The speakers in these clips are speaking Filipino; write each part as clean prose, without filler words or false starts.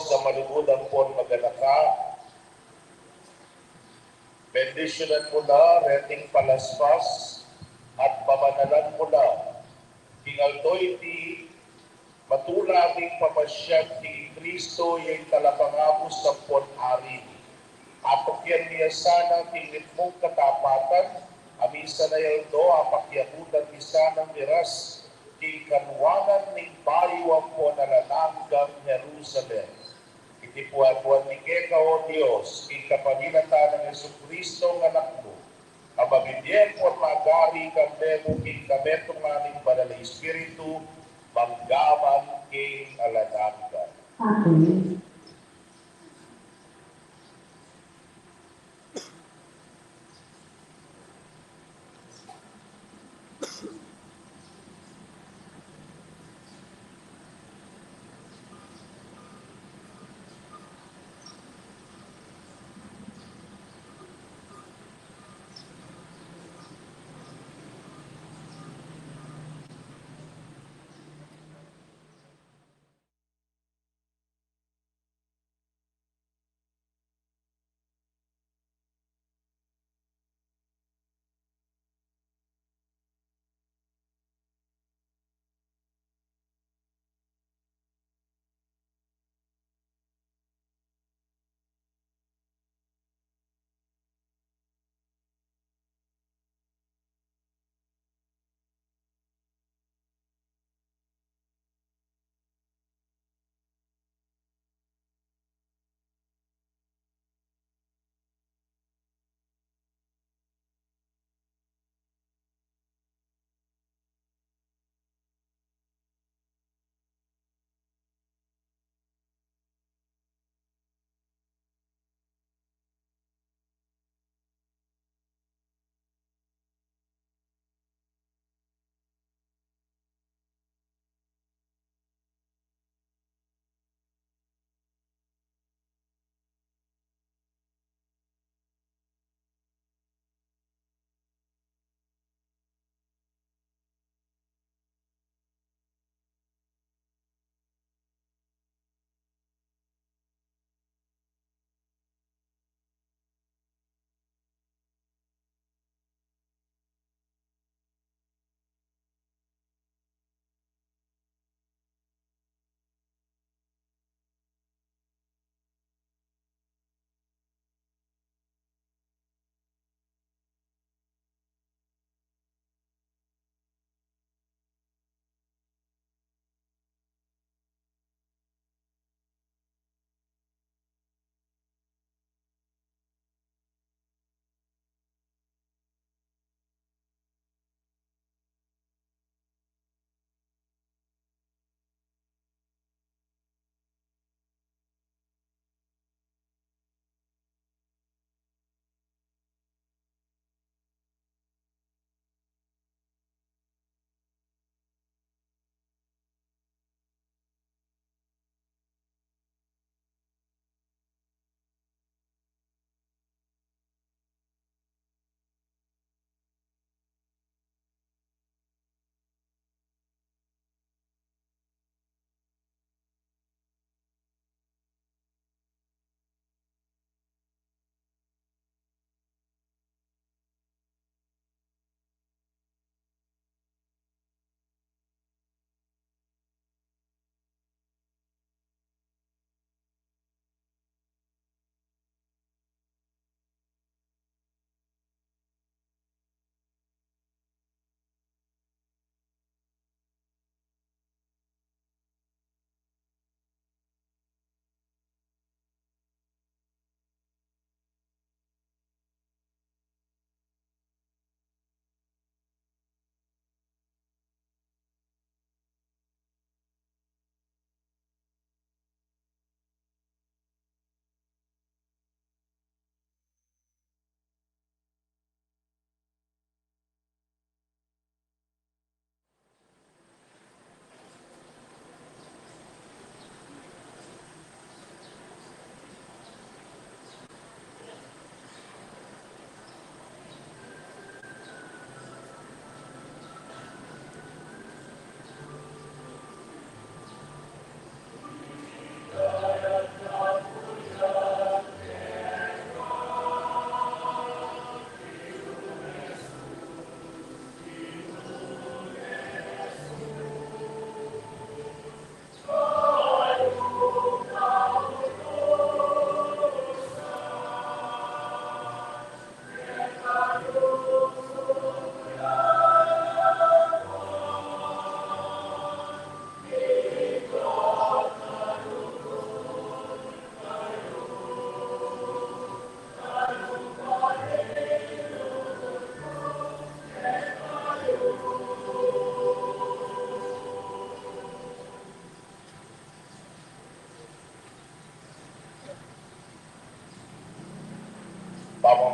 sa malubudan po maganaka. Bendisyonan mo na, reting palaspas, at pamanalan mo na. Kingaldoy ti matulaming papasyag ti Kristo yung talapangabos sa pon-ari. Atok yan niya sana tingit mong katapatan, amisa na yung do, apakyabutan ti sanang miras, ti kanwanan ni bayuang po na lananggang Jerusalem. Iti puwan-puwan ni Keka o Diyos, ikapaminata ng Jesu-Kristo ng anak mo, ababidyen po at magari kandemo ikametong aming banal na Espiritu, manggaman king alananggan. Amen.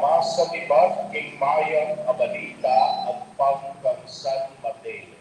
Masamibat king mayang abalita at pangkang San Mateo.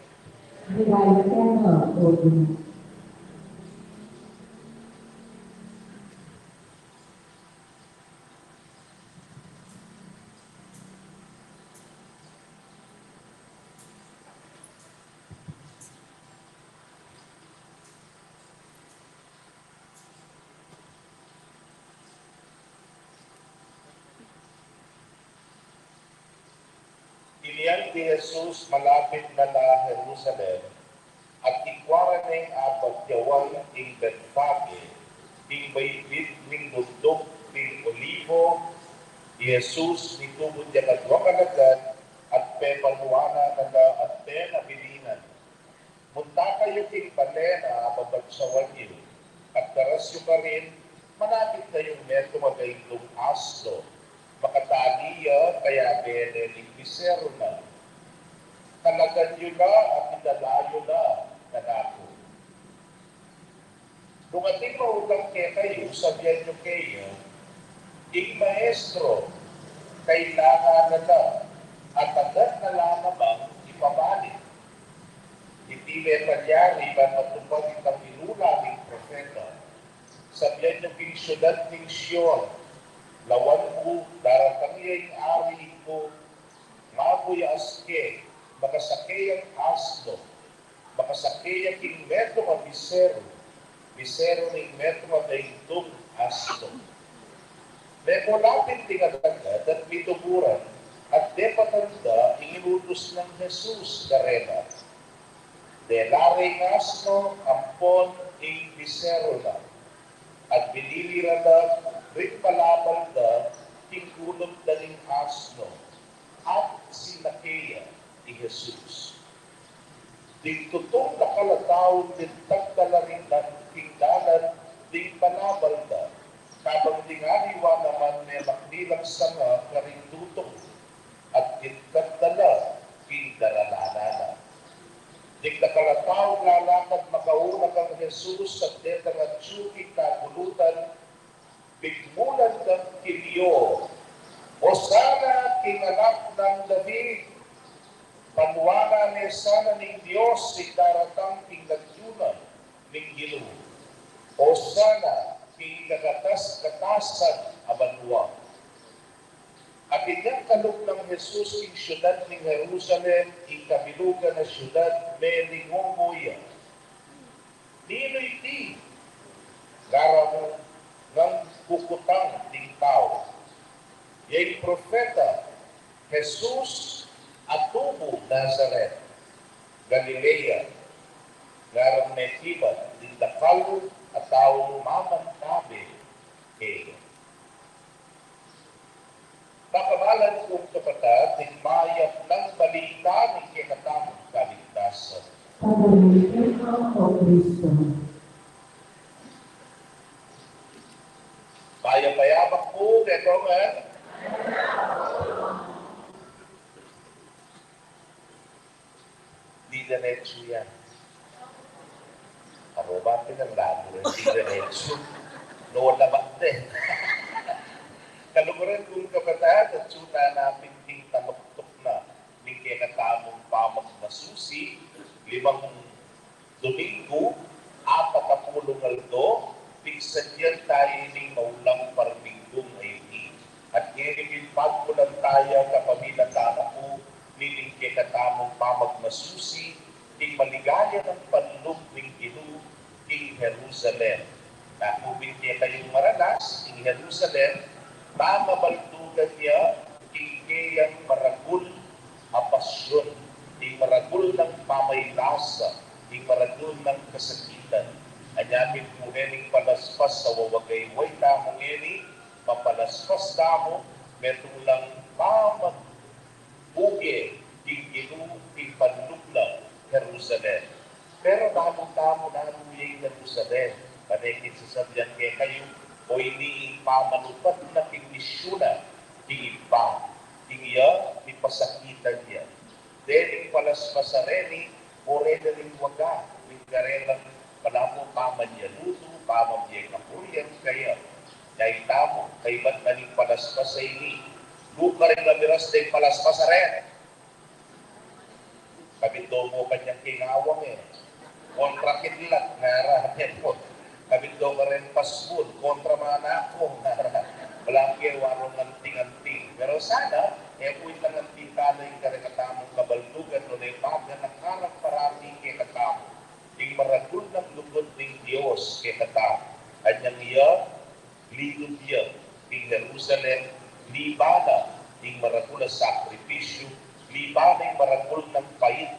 Iniyan ni Jesus malapit na Jerusalem at ikwara ng abagyawan ing Betfage, ing baybit ning bundok ning Olivo, Jesus nitubod niya kadwakalagan at pepanuana na at penabilinan. Munta kayo king balena babagsawan niyo at karasyo ka rin manapit kayong neto magaytong aslo. Makataliya kaya beneling bisero na. Talagan nyo na at idalayo na nanako. Kung ating mautang kayo, sabihan nyo kayo, ing maestro, kailangan na na at agad na lamang ipabalik. Hindi may palyari ba matupad itang inula ng profeta. Sabihan nyo king syudad ng Sion, lawan ko, daratang iya'y ari ko, mabuy aske, makasakay ang asno, makasakay ang king metro ang bisero, bisero ng metro ang daigtong asno. May mulapit ting agad at mituburan at de patanda inutos ng Jesus karena. De laring asno, ampon, ing bisero na. At binilira na rin palabal na tingkulong daling asno at sinakaya ni Jesus. Dingtutong nakalataon din tagdala rin ng tingdalan ding palabal na kapag tingaliwa naman may maknilang sanga karing tutong at dingtagdala kindaralana. Ding nakalataon lalakad makauna kang Jesus sa detang at syuki kagulutan bigmulan ng kilyo. Hosana king anak ng David, panwala ni sana ng Diyos si daratang king nagyunan ng Ginoo. Hosana king kagatas-katasan abanwa. At inyang kalog ng Jesus ing syudad ng Jerusalem, ing kabilugan na syudad may lingongoya. Nino'y ti, garamo ng bukutang ding tao. Yung profeta, Jesus at tubo Nazaret, Galilea, garang netibat, ding dakalo at tao mamantabi kayo. Pakabalan kong kapatid, ding mayap ng balita ng kinatamang kaligtasan. Pagalitin ang o Kristo. Bayang-bayabak po, Detroman. Di diretso yan. Aroba pinaglago rin, di diretso. Noon naman din. Kaluguran kong kapatid at suna namin ting tamuktok na ng kinatamong pamagmasusi, 5 Domingo, 40 aldo, pigsadyan tayo ng maulang parminggong ayuni. At ngayon pagpunan tayo kapamila ko, niling kinatamong pamagmasusi, ting maligaya ng panlog ng Ginoo, king Jerusalem. Nakubin niya kayong maranas, king Jerusalem, mamabaldugan niya, kikiyang maragul apasyon, di maragul ng pamaylasa, di maragul ng kasakitan. Anyamin po nening palaspas sa wawagay way tamong eni, mapalaspas tamo, metulang pamagbugi, kikinu, kipanluglang Jerusalem. Pero tamo-tamo na yung Jerusalem, panikin sa sabyan kaya kayo, o hindi pamanupat na kinisyuna, tingin pa, tingya, ipasakitan niya. Dening palasmasareni, o redaling waga, karelang palamo paman niya luto, paman niya kapulyan, kaya tamo, kay ba't naling palasmasay ni, Luka rin lamiras de palas pasaren. Kabindo mo kanyang kingawang kontra kidlat, narahan po. Kabindo ka rin pasbun, kontra mga nakong, narahan. Walang warong anting-anting. Pero sana, puwit lang ang tintalay ka rin katamong kabaldugan no na ipaga nakarang parati kay katamo. Ting maragul ng lugod ng Diyos kay katamo. Anyang iya, ligod iya, ting Jerusalem, libana, ting maragul na sakripisyo, libana yung maragul ng pait,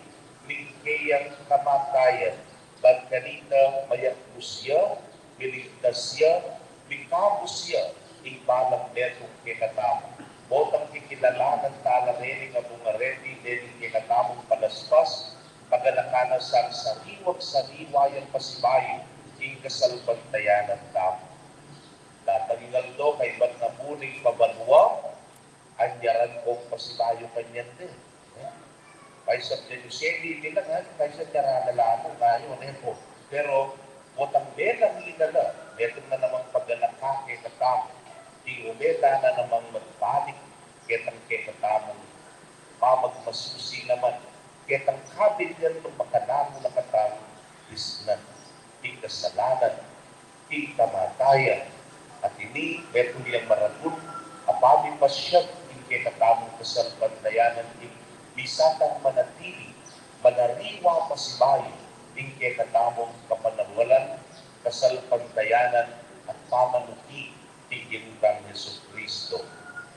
ting kayang kamatayan, bag kanina mayakbus siya, miligtas siya, bikabus siya, ibalang netong kikatamo. Botang kikilalanan talareni nga bumareti din kikatamong palaspas, pagalakana sa sariwang-sariwayang pasibayo, ing kasalbantayanan tamo. Datalingal do kay ba't na muning pabanwa, anyaran kong pasibayo kanyan din. Kaysa Jerusalem nila nga, kaysa Jaranalamo ngayon po. Pero, botang belang linala, metong na namang paglalakake katamo, umeda na namang magbalik ketang kekatamong pamagmasusi naman ketang kabilyan ng makanamo na katang isnan di kasalanan di kamatayan at ini beto niyang maragun apabi pasyag di kekatamong kasalbantayanan di bisatang manatili manariwa pasibayo di kekatamong kapanawalan kasalbantayanan at pamanuti tigil kang Jesucristo.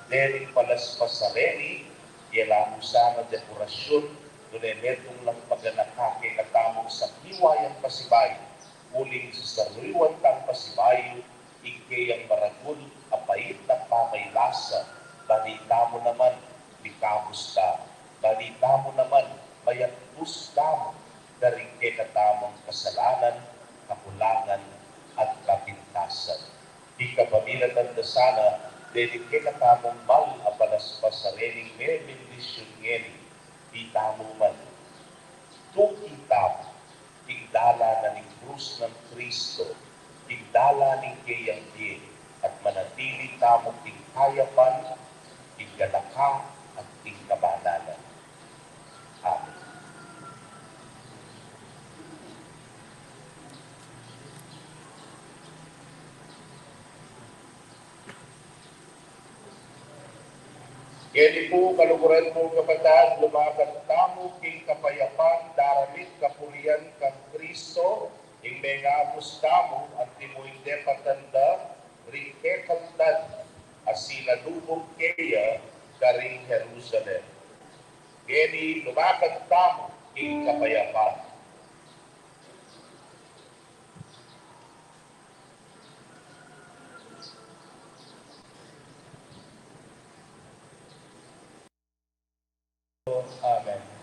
Dering palas pasareni, yala sana dekorasyon, dunenetong lang paganakake katamong sa hiwayang pasibayo, uling sa sariliwan kang pasibayo, ikayang maragul, apait na pamaylasa, balita mo naman, likabus ka, balita mo naman, mayakbus ka mo, daring katamong kasalanan, kakulangan, at kapintasan. Di ka pamilatan na sana, dedike ka tamong mal apalas pa sa rening may bendisyon ngeni, di tamong man. Tukita, tigdala na ng krus ng Kristo, tigdala ng kayang di, at manatili tamong tigkayapan, tiggalaka, at tigkabanalan. Amen. Kaya po kaluguran mo kapatid, lumakan tamo king kapayapan, daramit kapulian kang Kristo, ing mengapos tamo at timoy de patanda, rikekaldan, asila lubog kaya karing Jerusalem. Kaya lumakan tamo king kapayapan. Amen.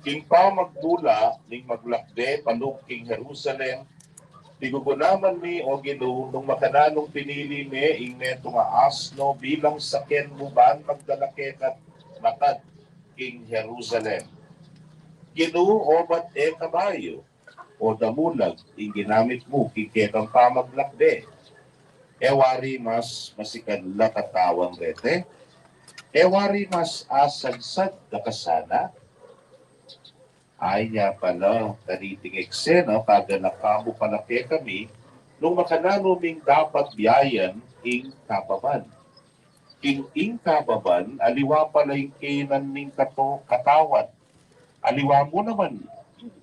King pa magdula, ning maglakde, panug King Jerusalem, tigugunaman mi o Ginoo nung makananong pinili mi ing neto nga asno bilang sakyan mo ban magdalake kat matad King Jerusalem. Ginoo obat kabayo o damulag ing ginamit mo kiketang pamaglakde. Ewari mas masikadla katawan rete. Ewari mas asagsad kakasana. Ay niya pala, tariting eksena, kada nakamo palaki kami, nung makananuming dapat biyayan ing kababan. Ing kababan, aliwa pala ing kinan ning katawan. Aliwa mo naman,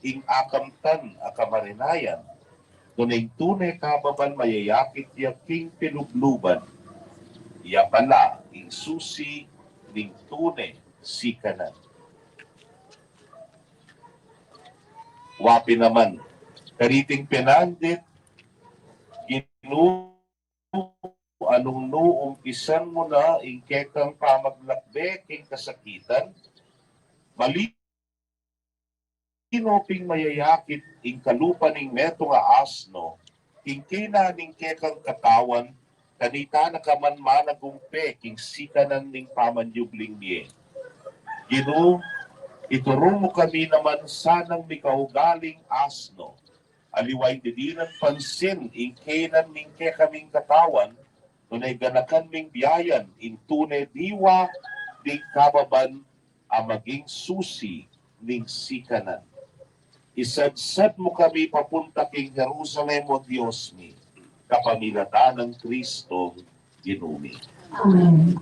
ing akamtan, akamarinayan. Kuning tunay kababan, mayayakit niya king pinubluban. Iya pala, ing susi, ning tunay, sikanan. Wapi naman, kariting pinandit, Ginoo, anong umpisan mo na ingkekang pamaglakbe king kasakitan, malino ping mayayakit ing kalupa ning meto nga asno, king kinaning kekang katawan, kanita na kaman managumpe king sikanan ning pamanjubling niye. Ginoo, ituro mo kami naman sanang mikaugaling asno, aliway didinan pansin ing kenan mingke kaming katawan, tunay ganakan ming biyayan ing tunay diwa ning kababan a maging susi ning sikanan. Isadsad mo kami papunta king Jerusalem o Diyos mi, kapamilatan ng Kristo Ginumi. Amen.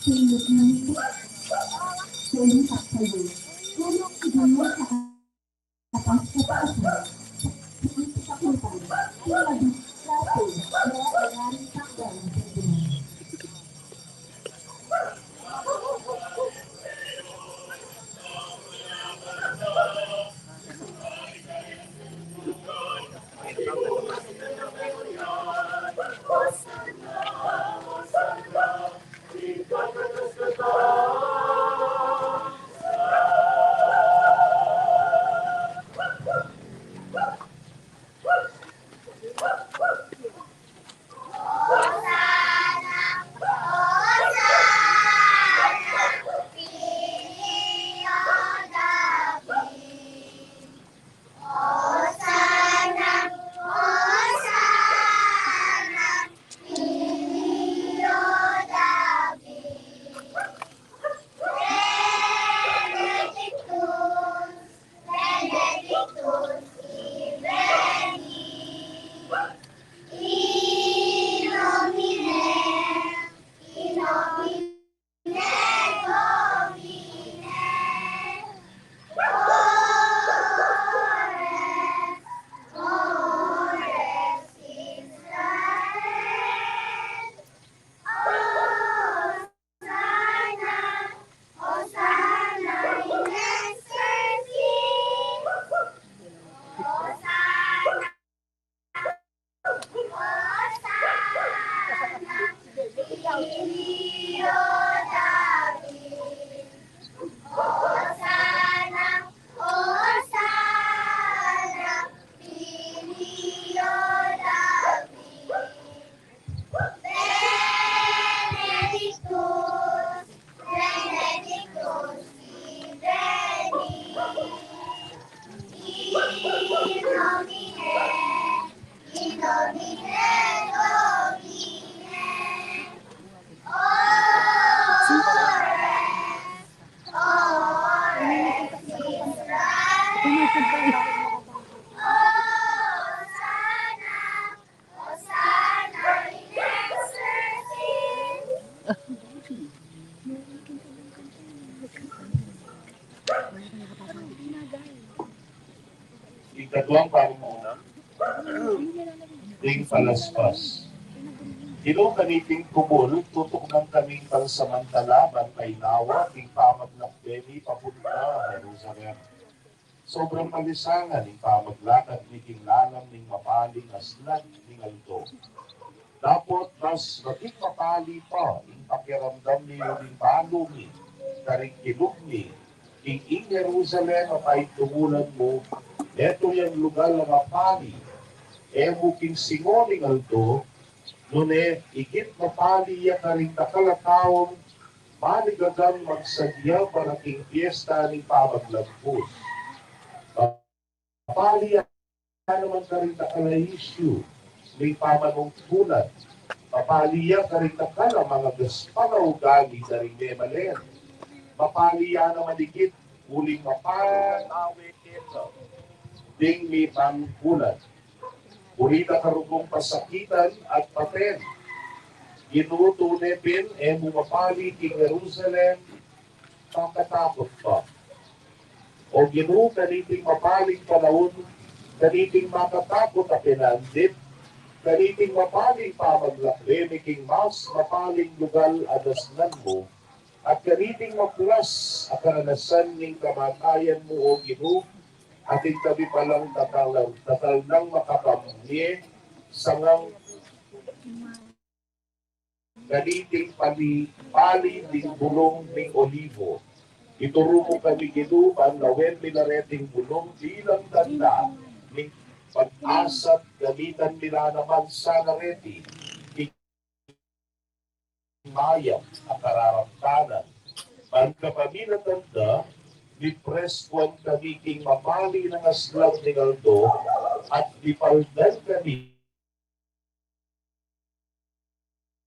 Tulog ng tulong taksayo. Tulong siguro sa kapangkapaasan. Sakutan. Tulad rato na nangaring takdan sa Diyos. Ikatwang pangunguna, ding palaspas. Ilo kaniting kubol, tutok ng kaming pansamantala, bantay nawa, ting pamaglakbeni, papunta, Jerusalem. Sobrang malisangan, ng pamaglakad, niking lanang, ning mapaling, aslan, ning alto. Dapat, mas nating mapali pa, yung pakiramdam niyo, ning balumi, karing kilukni, ing Jerusalem, mapay tumulan mo, eto yung lugar na mapali, buking singoning alto, nune, ikit mapali ya karing nakalataon, maligagang magsadya para king fiesta ni pamaglagpos. Mapali ya naman karing nakalaisyo, may pamanungkulan. Mapali ya karing nakala mga gaspanaw gali na rin memalen. Mapali ya naman ikit, uling mapanawe keto. Ding may pangkulan. Urita karugong pasakitan at paten. Ginuto nepin, bumapali king Jerusalem, makatakot pa. O ginu, kaniting mapaling panahon, kaniting makatakot at pinandit, kaniting mapaling pamaglakbe, king mas mapaling lugal adasnan mo, at kaniting maplas at karanasan ng kamatayan mo o ginu, ating tabi palang tatal ng makapamye sangang kaniting pali ding bulong ning olivo. Ituro mo kami ginuman na wen minareting bulong bilang tanda ning pag-asat gamitan nila naman sa nareti mayang at kararamtanan. Pagkapamila tanda, lipreskuan kami king mapali ng aslang ni Aldo at lipaldan kami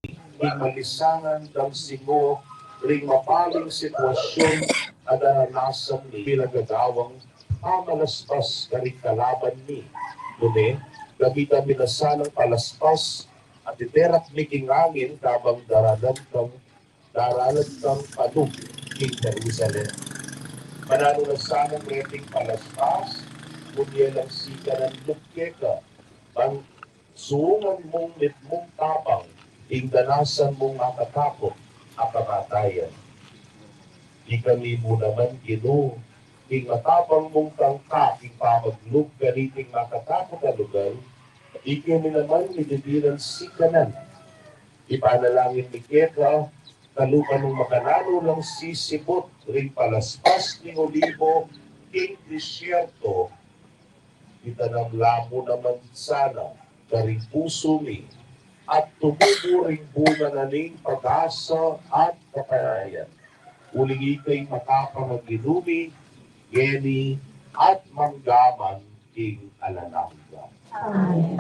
king malisangan ng singo ring mapaling sitwasyon at naranasan ni bilang gagawang pamalaspas karing kalaban ni. Ngunit, gamitan minasanang palaspas at iterak ni king angin kabang daradan kang daralat kang padug king Jerusalem. Manano na sanang reting palaspas, kunya lang sika ng lukye ka, ang suungan mong mitmong tapang, ingdanasan mong makatakot, akamatayan. Ikami mo naman gino, king matapang mong tangka, king pamaglug, ganiting makatakot na lugar, ikami naman nididiran sikanan. Ipanalangin ni Keta, kalukan ng makanalo lang sisibot, ring palaspas ni Olivo, king disyerto, itanang lamo naman sana, karing puso mi, at tumubo ring bunga na ning pag-asa at kakayayan. Uling ikay makapangaginumi, geni, at manggaman king alanangga. Amen.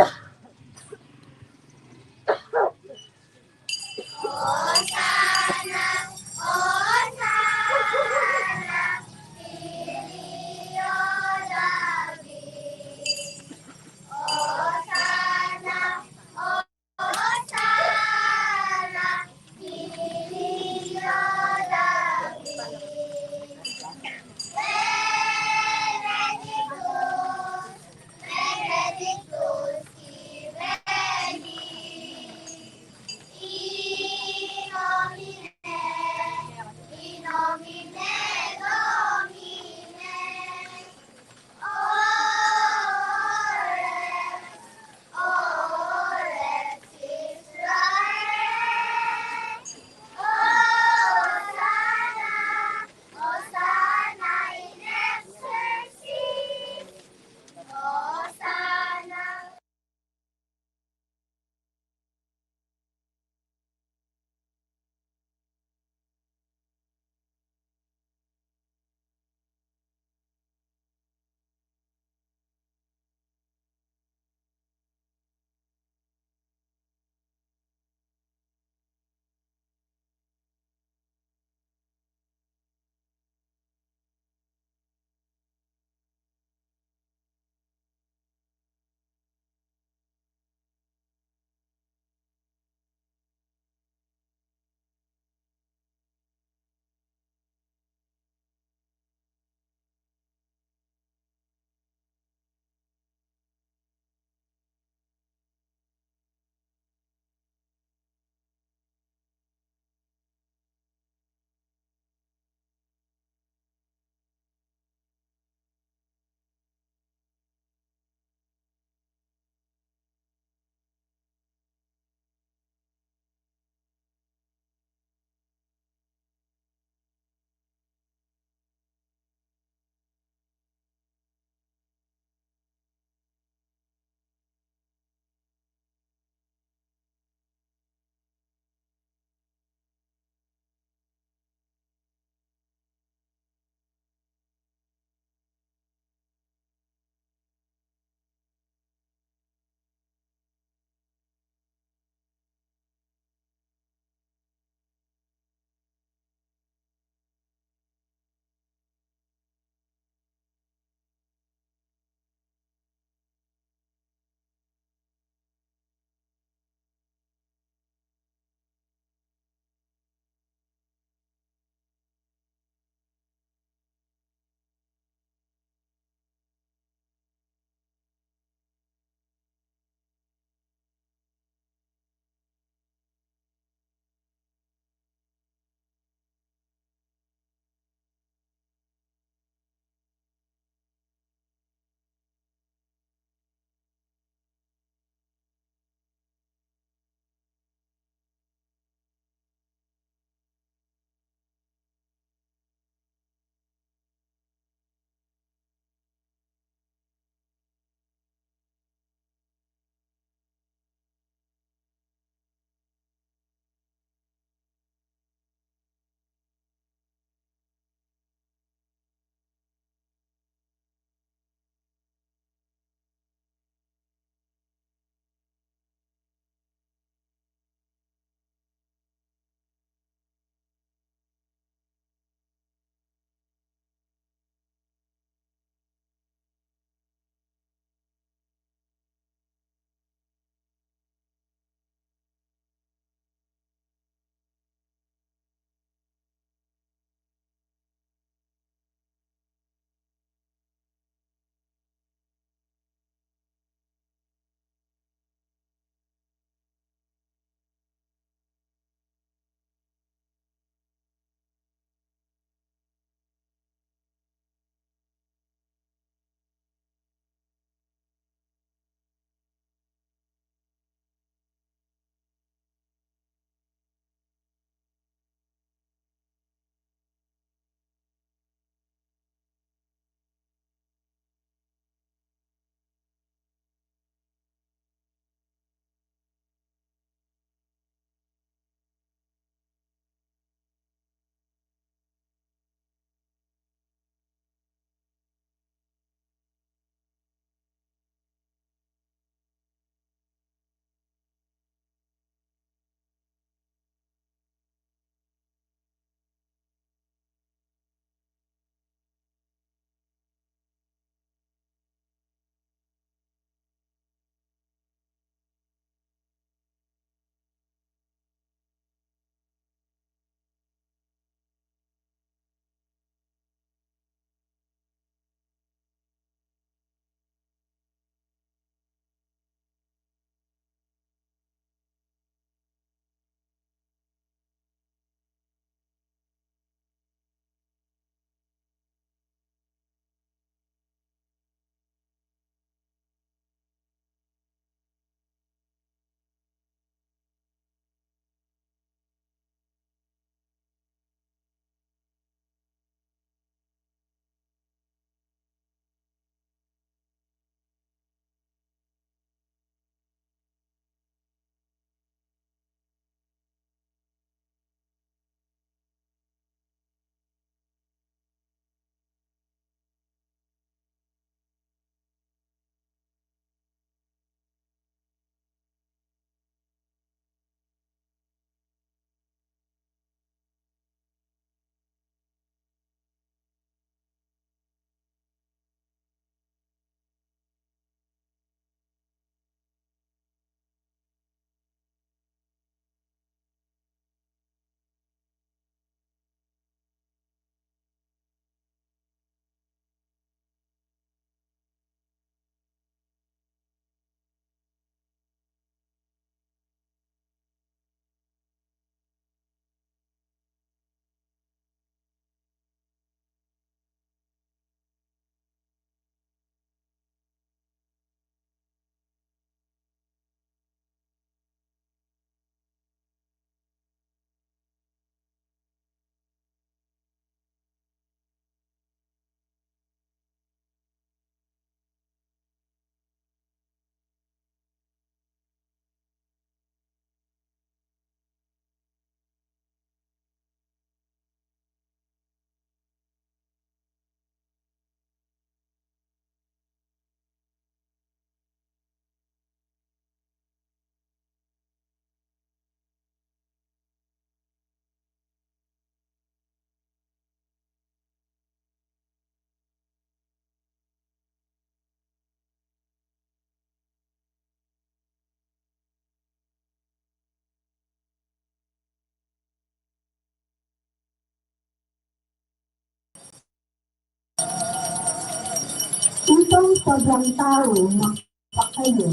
Sobrang tao, magpakayo,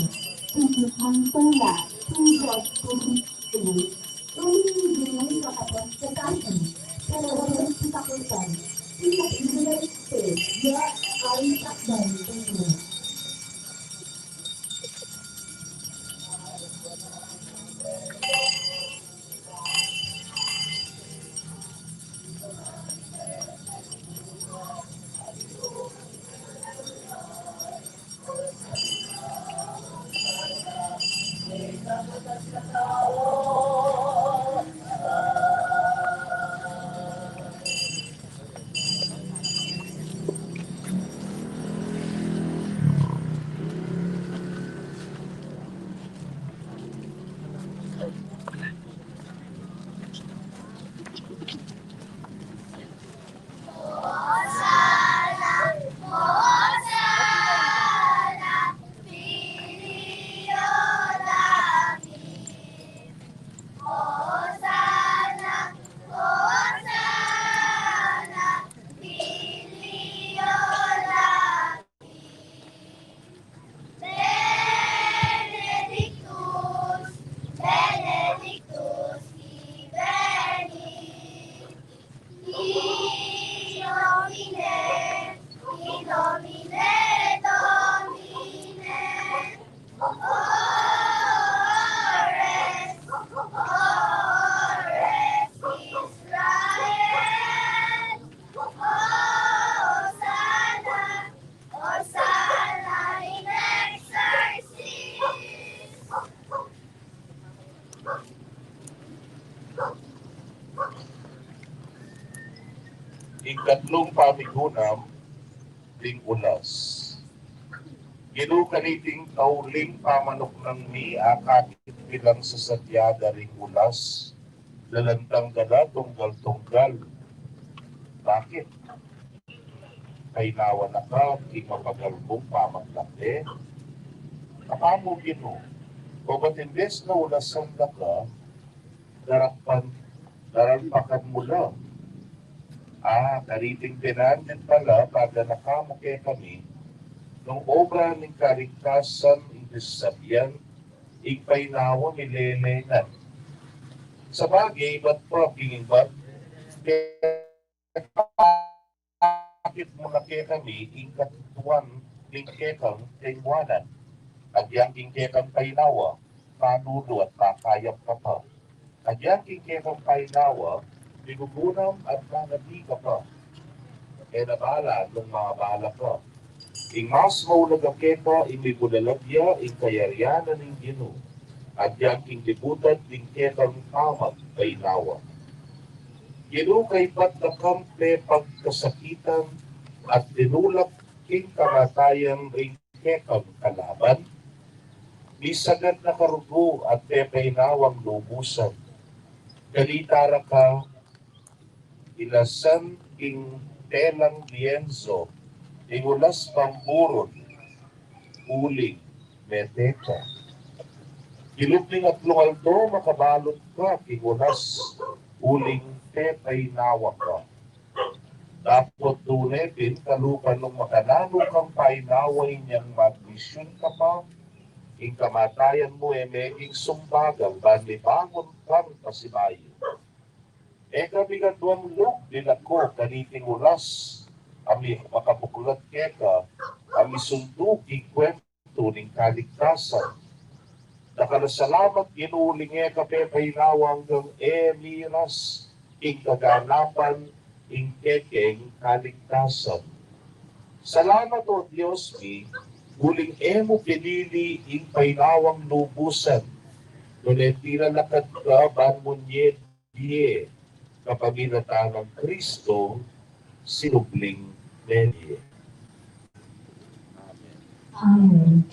higit ang tula, higit Kristo. Umibigay sa kapagkakasan, pero walang sitakutan. Pinag-ibigay ito, ya ay takdan ito. Ikatlong pamigunam, ding ulas. Ginukaniting kauling pamanok ng mi akakit bilang sa sadya daring ulas, lalantang gala tunggal-tunggal. Bakit? Kay nawa na ka, di mapagalbong pamaglaki. Kapamo gino, o ba't imbes na ulasan na ka, darampakan mo lang. Kariting tinandin pala pada nakamuke kami nung obra ng kaligtasan ingles sabihan igpainawa ni Lelengan. Sa bagay, ba't pa gingibat? Bakit mo na kaya kami ingkatuan lingkekang kaingwanan? Agyang kingkekang painawa, panulo at pakayap ka pa. Agyang kingkekang painawa, bigugunam at nanati ka pa. E nabala nung mga bala ka. Ing mas maulag ang keta, imibulalagya, ing kayaryanan ng gino. At yang king libutan, ing ketang tamag kay nawa. Gino kay ba't nakampe pagkasakitan at tinulak king kamatayan ing ketang kalaban. Lisagad na karugo at pepainawang lubusan. Kalitara ka, ilasan king telang lienzo, ingulas pamburon, uling, meteka. Gilupling at lungaldo, makabalot ka, ingulas, uling, tetay nawa ka. Dapat tunepin, kalupan ng makanano kang painaway niyang magmisyon ka pa, ing kamatayan mo meging sumbagal, banlibangon kang pasibayo. Kabigat duwang luk, dilako, kaniting ulas, kami makabuklat keka, kami sunduk, ikwento ng kaligtasan. Nakalasalamat, ginuling kape painawa hanggang miras, ing kaganapan, ing kekeng kaligtasan. Salamat o Diyos mi, huling mo pinili ing painawang lubusan, nulit tira lakad ka, banmunye, diye, kapag inata ng Kristo, sinubling medye. Amen.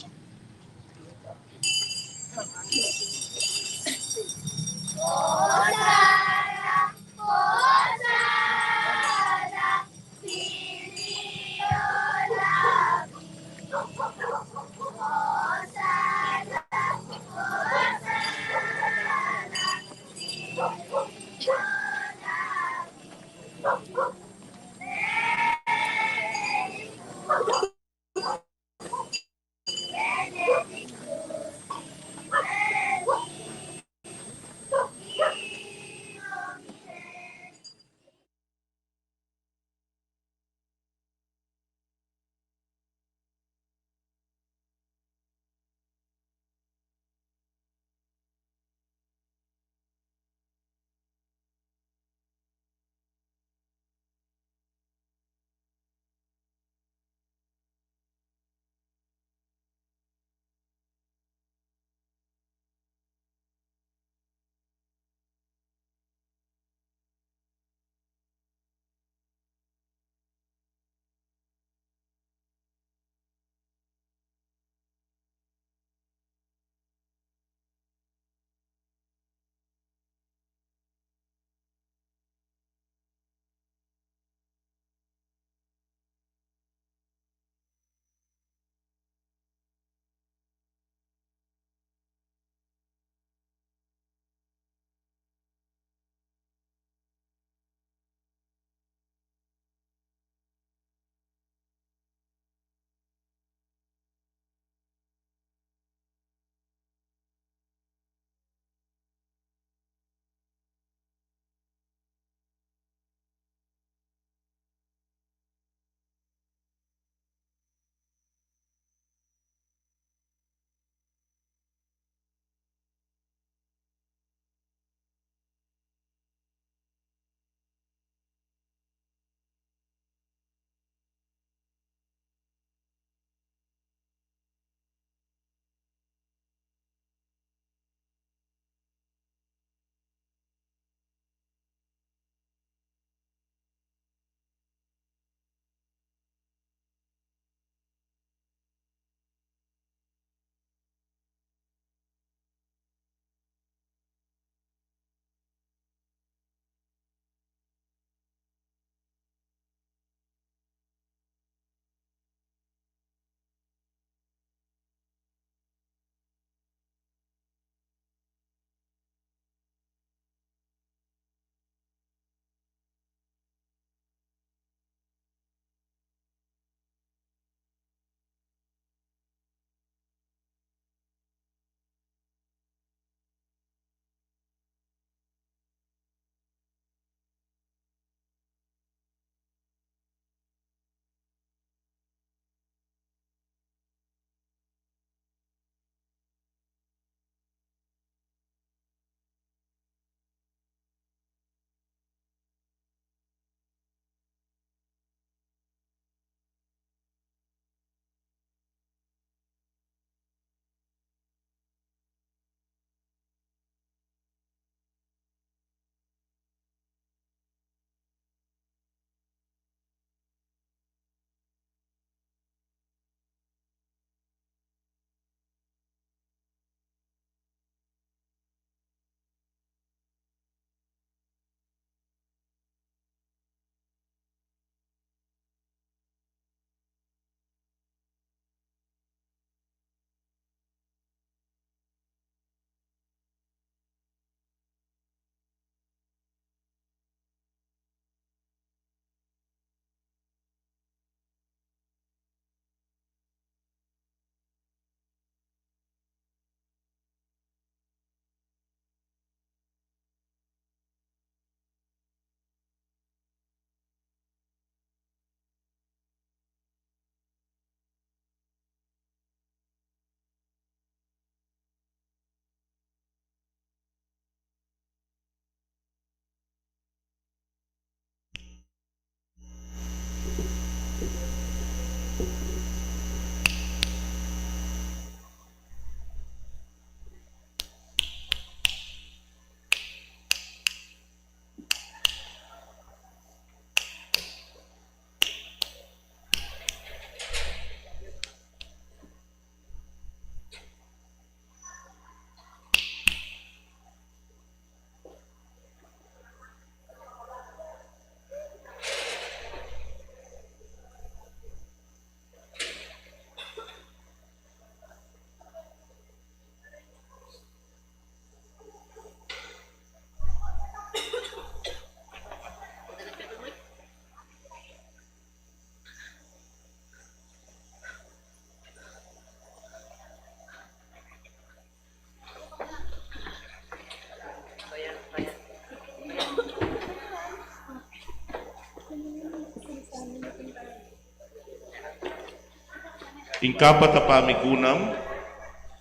Ing kapat a pamigunam,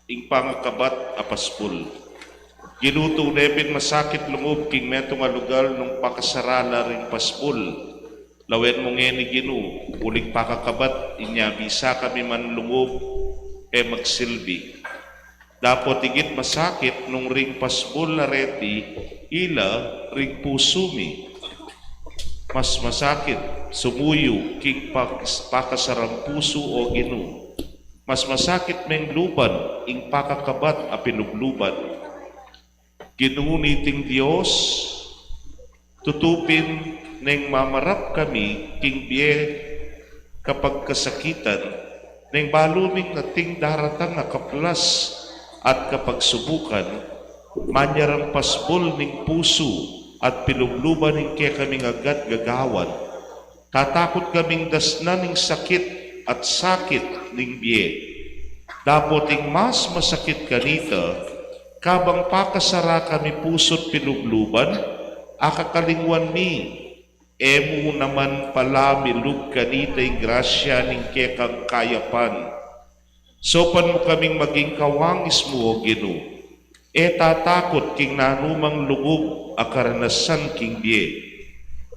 ing pangakabat a paspul. Ginuto unepin masakit lungub king metong alugal nung pakasarala ring paspul. Lawen mong ni ginu, uling pakakabat, inya bisa kami man lungub, magsilbi. Dapat igit masakit nung ring paspul na reti, ila ring pusumi. Mas masakit, sumuyo, king pakasarang puso o ginu. Mas masakit meng luban, ing pakakabat a pinugluban. Ginuniting Diyos, tutupin neng mamarap kami, king biye kapag kasakitan, neng baluming nating daratang na kaplas at kapag subukan, manyarang pasbol ning puso at pilugluban ning kaya kaming agad gagawan. Tatakot kaming dasnan ning sakit at sakit ning biye. Dapoting mas masakit kanita, kabang pakasara kami pusot pinugluban, akakalingwan mi, emu naman pala milug kanita'y grasya ning kekang kayapan. Sopan mo kaming maging kawangis mo o Ginu, tatakot king nanumang lugub akaranasan king biye.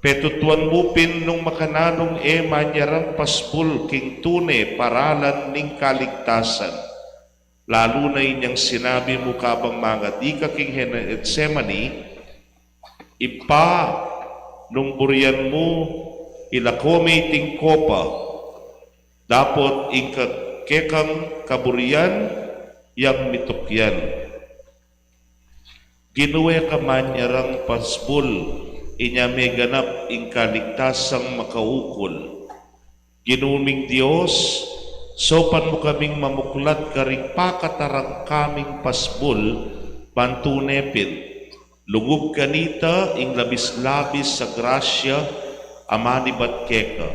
Petutuan mupin nung makananong manyarang pasbul king tune paralan ning kaligtasan. Lalo na inyang sinabi mo kabang mga di ka king Getsemani, ipa nung burian mo ilakome ting kopa, dapat kekang kaburian yang mitukyan. Ginuwe ka manyarang pasbul, inya may ganap ing kaligtasang makaukol. Ginuming Diyos, sopan mo kaming mamuklat karing pakatarang kaming pasbul, pantunepin. Lugub kanita ing labis-labis sa grasya, amanibat keka.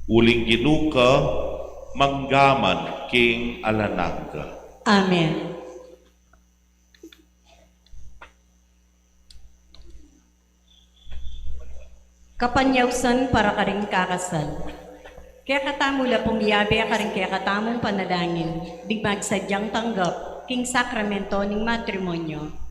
Uling ginuka, manggaman king alanangga. Amen. Kapanyawsan para karing kakasal. Kaya katamula pumiyabi karing kaya katamong panalangin, di magsadyang tanggap, king sakramento ning matrimonyo.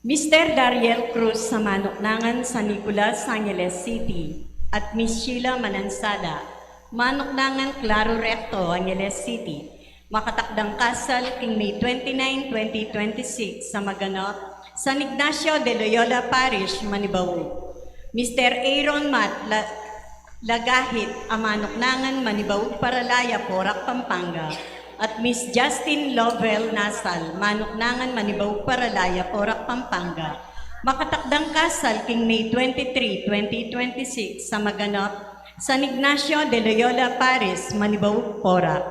Mr. Dariel Cruz sa Manoknangan, San Nicolas, Angeles City, at Miss Sheila Manansala, Manoknangan, Claro Recto, Angeles City, makatakdang kasal king May 29, 2026 sa maganap San Ignacio de Loyola Parish, Manibaw. Mr. Aaron Matt Lagahit, Manoknangan, Manibaw, Paralaya, Porac, Pampanga, at Miss Justin Lovell Nasal, Manoknangan, Manibaw, Paralaya, Porac, Pampanga, makatakdang kasal king May 23, 2026 sa maganap San Ignacio de Loyola Paris, Manibaw, Porac.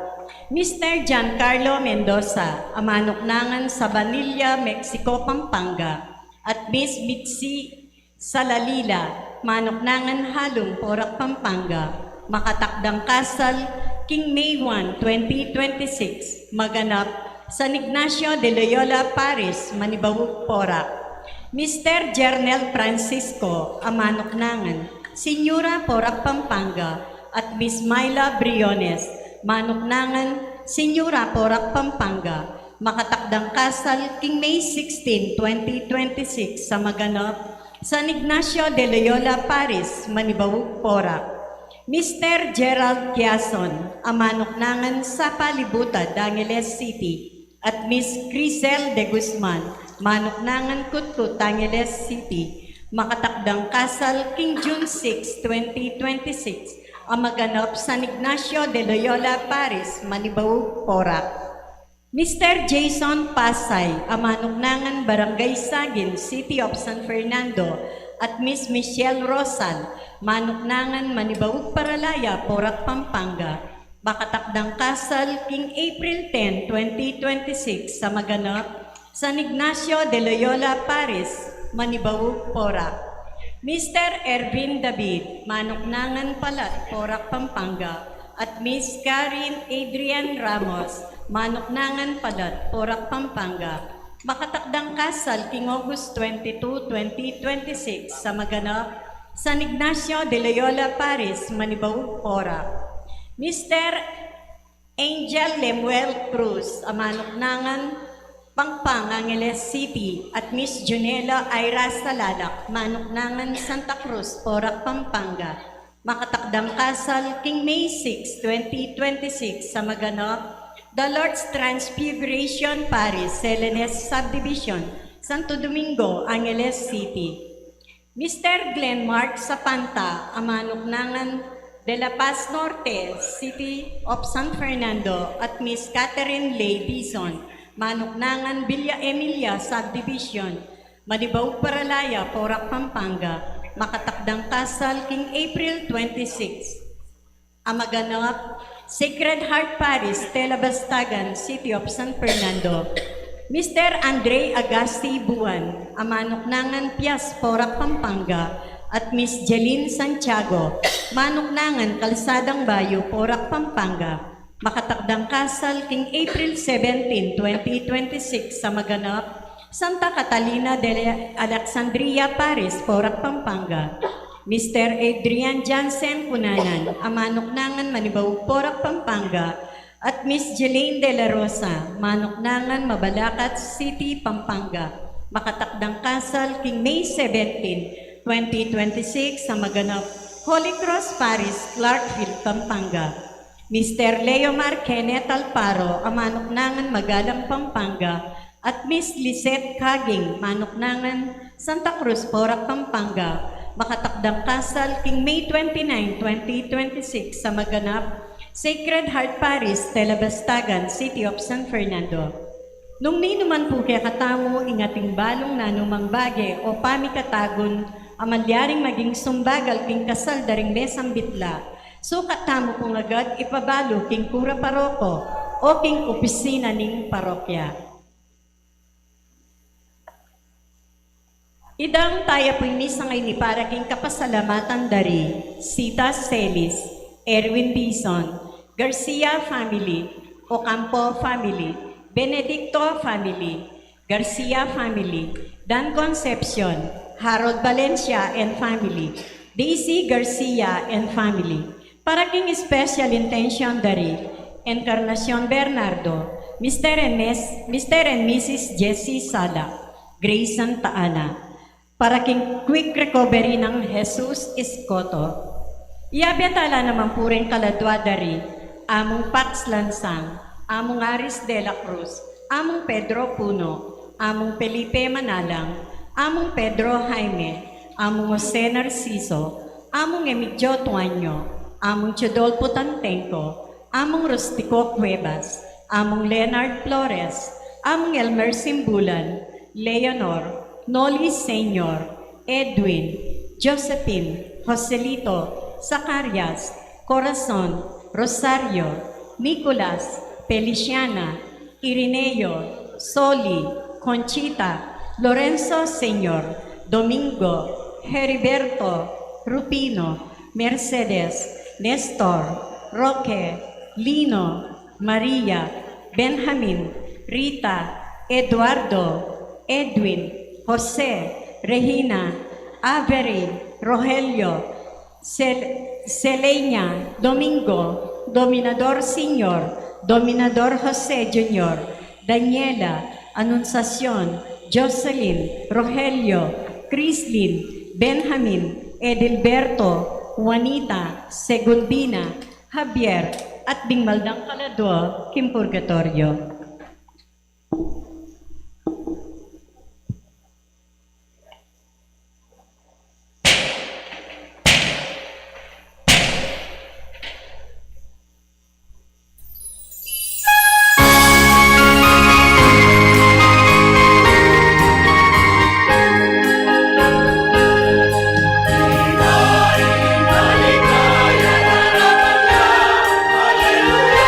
Mr. Giancarlo Mendoza, Manoknangan sa Vanilla, Mexico, Pampanga, at Miss Mitzi Salalila, Manoknangan, Halong, Porac, Pampanga, makatakdang kasal king May 1, 2026, maganap San Ignacio de Loyola Paris, Manibaw, Porac. Mr. Jernel Francisco, Manoknangan, Senyora, Porac, Pampanga, at Miss Myla Briones, Manoknangan, Senyora, Porac, Pampanga, makatakdang kasal king May 16, 2026, sa maganap San Ignacio de Loyola Paris, Manibaw, Porac. Mr. Gerald Quezon, Manoknangan sa Palibutan, Angeles City, at Miss Crisel de Guzman, Manoknangan, Kutkut, Angeles City, makatakdang kasal king June 6, 2026, ang maganap San Ignacio de Loyola Paris, Manibaw, Porac. Mr. Jason Pasay, Manoknangan, Barangay Sagin, City of San Fernando, at Miss Michelle Rosal, Manoknangan, Manibaw, Paralaya, Porac, Pampanga, makatakdang kasal king April 10, 2026 sa maganap San Ignacio de Loyola Paris, Manibaw, Porac. Mr. Ervin David, Manuknangan Palat, Porac, Pampanga, at Miss Karen Adrian Ramos, Manuknangan Palat, Porac, Pampanga, makatakdang kasal king August 22, 2026 sa maganap San Ignacio de Loyola, Paris, Manibaug, Porac. Mr. Angel Lemuel Cruz, Manuknangan Pangpang, Angeles City, at Miss Junela Ira Salalak, Manuknangan Santa Cruz, Porac, Pampanga, makatakdang kasal king May 6, 2026 sa maganap The Lord's Transfiguration Paris, Selenes Subdivision, Santo Domingo, Angeles City. Mr. Glenn Mark Sapanta, Manuknangan de La Paz Norte, City of San Fernando, at Miss Catherine Lay Bison, Manuknangan Villa Emilia Subdivision, Manibaug, Paralaya, Porac, Pampanga, makatakdang kasal king April 26. Amaganap, Sacred Heart Paris, Tela Bastagan, City of San Fernando. Mr. Andre Agasti Buwan, Manuknangan Pias, Porac, Pampanga, at Miss Jeline Santiago, Manuknangan Kalsadang Bayo, Porac, Pampanga, makatakdang kasal king April 17, 2026 sa maganap Santa Catalina de Alexandria, Paris, Porac, Pampanga. Mr. Adrian Jansen Punanan, Manuknangan Manibaug, Porac, Pampanga, at Miss Jelaine De La Rosa, Manuknangan Mabalacat City, Pampanga, makatakdang kasal king May 17, 2026 sa maganap Holy Cross Paris, Clarkfield, Pampanga. Mr. Leomar Kenneth Alparo, Manuknangan Magalang, Pampanga, at Miss Lisette Kaging, Manuknangan Santa Cruz, Porac, Pampanga, makatakdang kasal king May 29, 2026 sa maganap Sacred Heart Paris, Tela Bastagan, City of San Fernando. Nung ninuman po kaya katamo ingating balong nanumang bage o pamikatagon amalyaring maging sumbagal king kasal daring mesang bitla, sukat tamo kung agad ipabalo king kura paroko o king opisina ning parokya. Idang tayo po'y misangay ni para king kapasalamatan dari, Sita Celis, Erwin Dizon, Garcia family, Ocampo family, Benedicto family, Garcia family, Dan Concepcion, Harold Valencia and family, Daisy Garcia and family. Para king special intention dari, Encarnacion Bernardo, Mr. and Mrs. Jessie Sala, Grace Santa Ana. Para king quick recovery ng Jesus Escoto. Iabiyatala naman po rin kaladwa dari, among Pax Lansang, among Aris de la Cruz, among Pedro Puno, among Felipe Manalang, among Pedro Jaime, among Jose Narciso, among Emilio Tuanyo, among Chodolpo Tantenco, among Rustico Cuevas, among Leonard Flores, among Elmer Simbulan, Leonor, Noli Senior, Edwin, Josephine, Joselito, Zacarias, Corazon, Rosario, Nicolas, Feliciana, Irineo, Soli, Conchita, Lorenzo Senior, Domingo, Heriberto, Rupino, Mercedes, Nestor, Roque, Lino, Maria, Benjamin, Rita, Eduardo, Edwin, Jose, Regina, Avery, Rogelio, Selenia, Domingo, Dominador Senior, Dominador Jose Jr., Daniela, Anunciacion, Jocelyn, Rogelio, Crislin, Benjamin, Edilberto, Juanita, Segundina, Javier, at Dingmaldang Kaladwa, Kim Purgatorio. Hallelujah,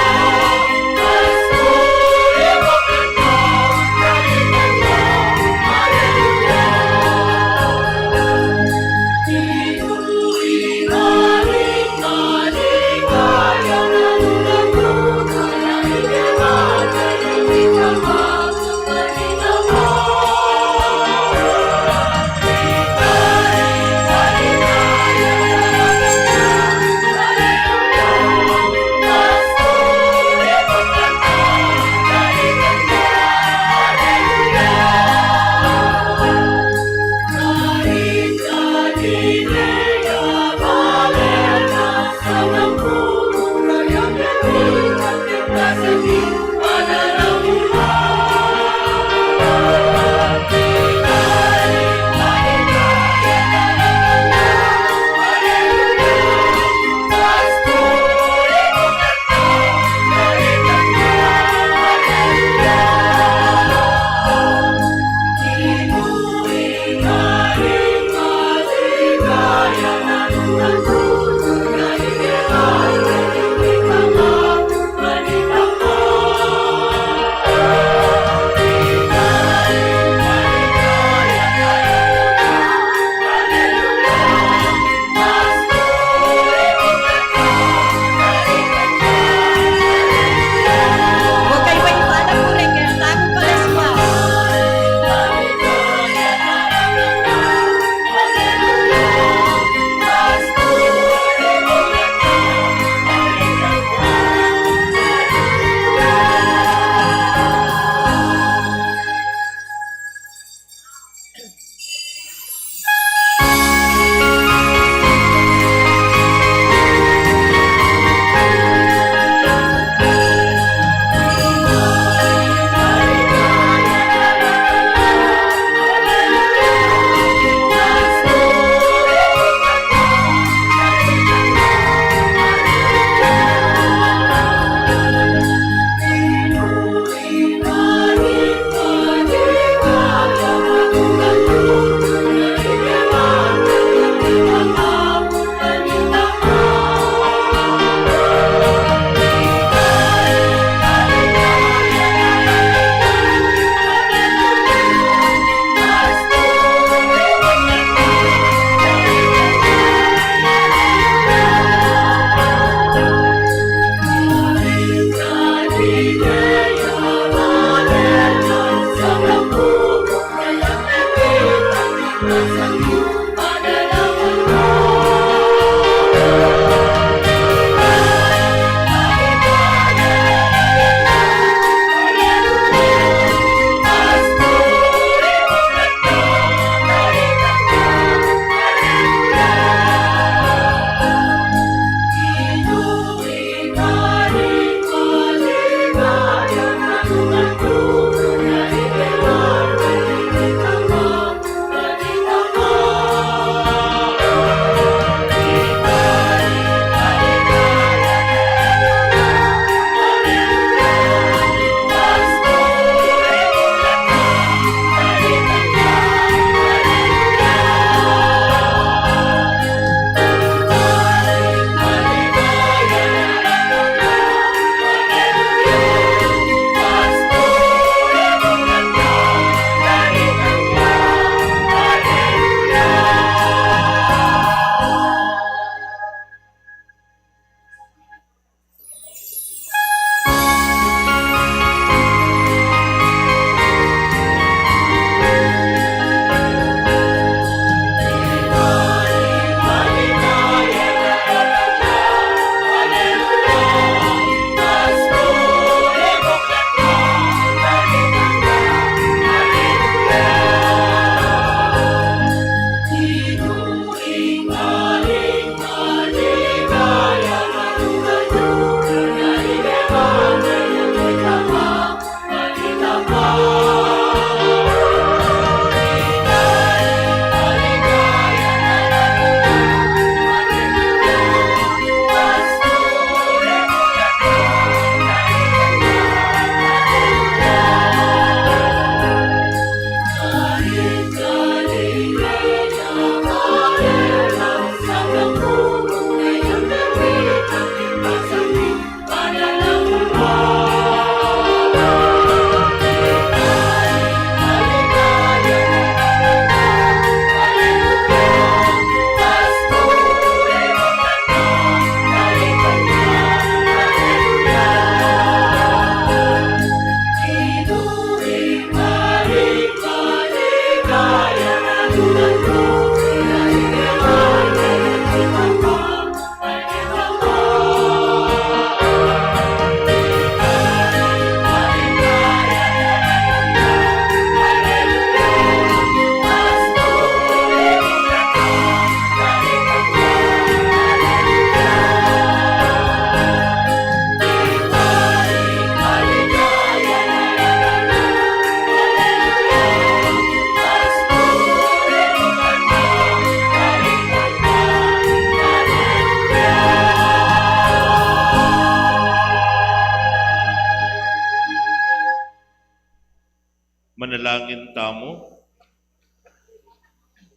Manalangin tamo.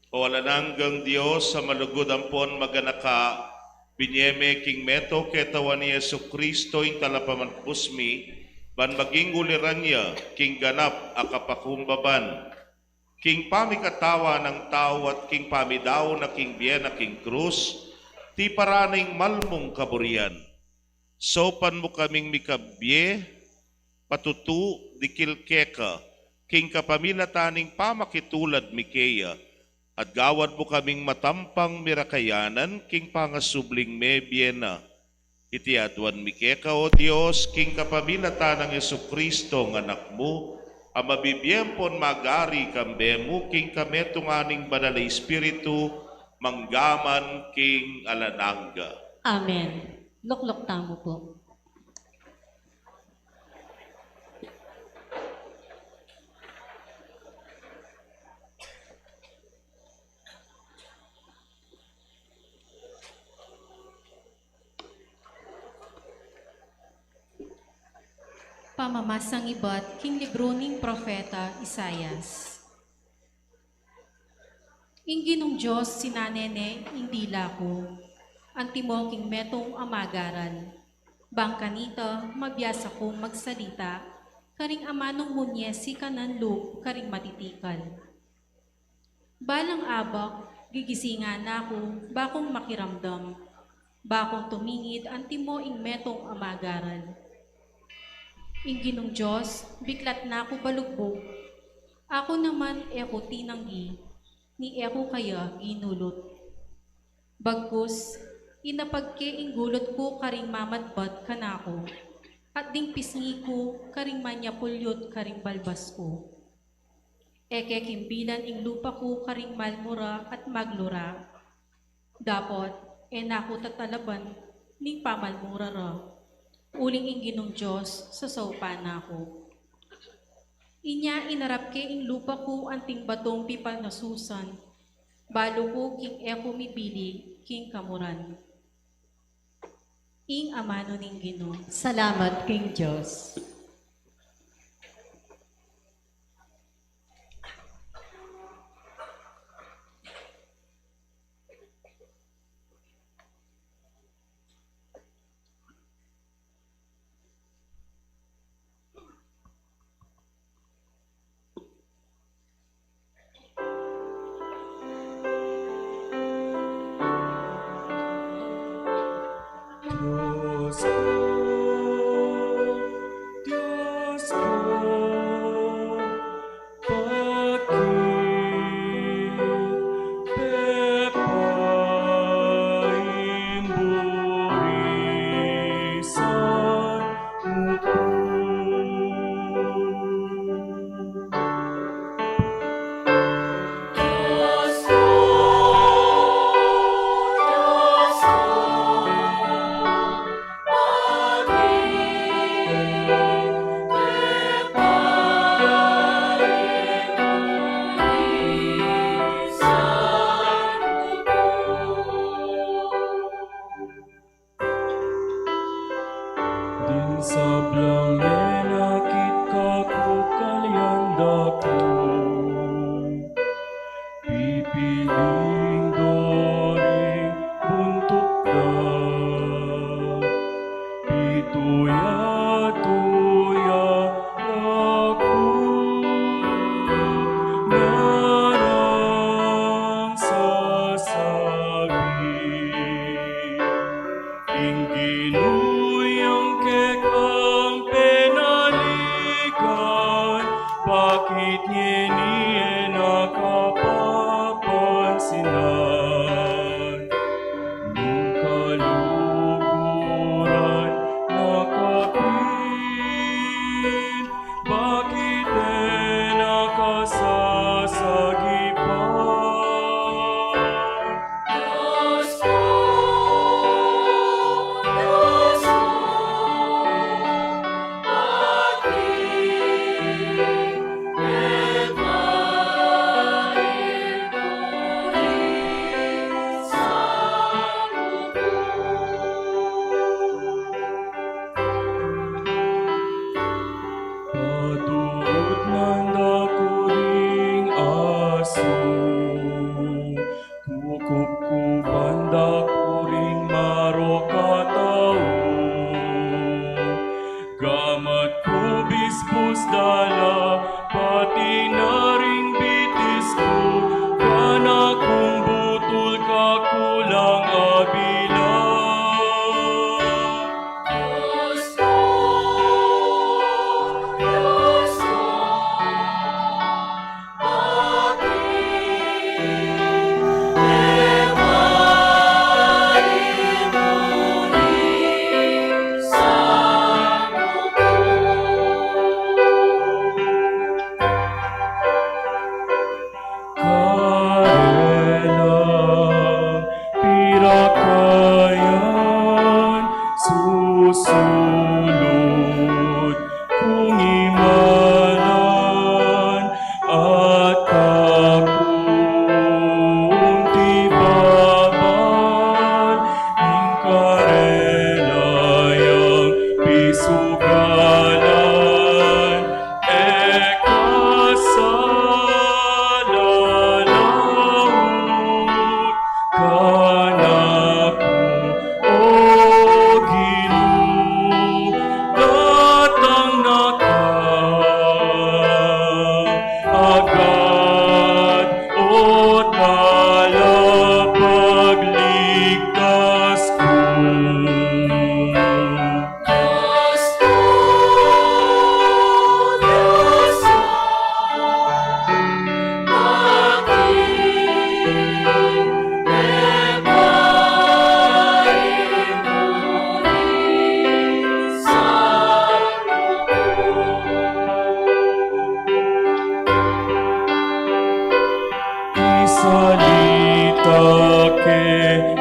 O alananggang Diyos sa malugod ampon maganaka, binyeme king meto ketawan ni Yesu Kristo ing talapamanpusmi, ban maging uliran niya, king ganap akapakumbaban, king pamikatawa ng tao at king pamidaw na king biyen na king krus, ti paraning malmong kaburian. Sopan mo kaming mikabye, patutu dikilkeka, king kapamilataning pamakitulad mikeya, at gawad mo kaming matampang mirakayanan, king pangasubling mebyena. Iti adwan mikeka o Diyos, king kapamilatan ng Yesu Kristo ng anak mo, ang mabibiyempon magari kambemo, king kametunganing banal na Espiritu, manggaman king alanangga. Amen. Luklok tamo po. Pamamasang ibat king libro ning Propeta Isayas. Inginong Diyos sinanene indila ko, antimo king metong amagaran. Bangkanita mabiyasa kong magsalita, karing amanong munye si kananlo karing matitikal. Balang abak, gigisingan ako, bakong makiramdam, bakong tumingid antimo ing metong amagaran. Inginong Diyos, biglat na ako balugbog. Ako naman eko tinanggi, ni eko kaya ginulot. Bagkus, inapagke ingulot ko karing mamadbat kanako, at ding pisngi ko karing manyapulyot karing balbas ko. Eke kimbilan ing lupa ko karing malmura at maglura. Dapot, enako tatalaban ning pamalmura ra. Uling inginong Diyos sa saupa na ko. Inya inarap ke ing lupa ko anting batong pipal na susan, balo ko king eko mibili king kamuran. Ing amano ning Ginoo. Salamat king Diyos. Diyos ko, Patut nanda kuring aso, kukup ku banda kuring marokatao, gamat ku bispus dala pati naring bitis ku, kana kung butul ka kulang abila. Karelang pirakayan susulod kung imalan at kakung tibaban ing karelayang pisugalan ekasalalawut kanaku o Ginoo datang na ka agad o tala pagligtas ko. Isalita ke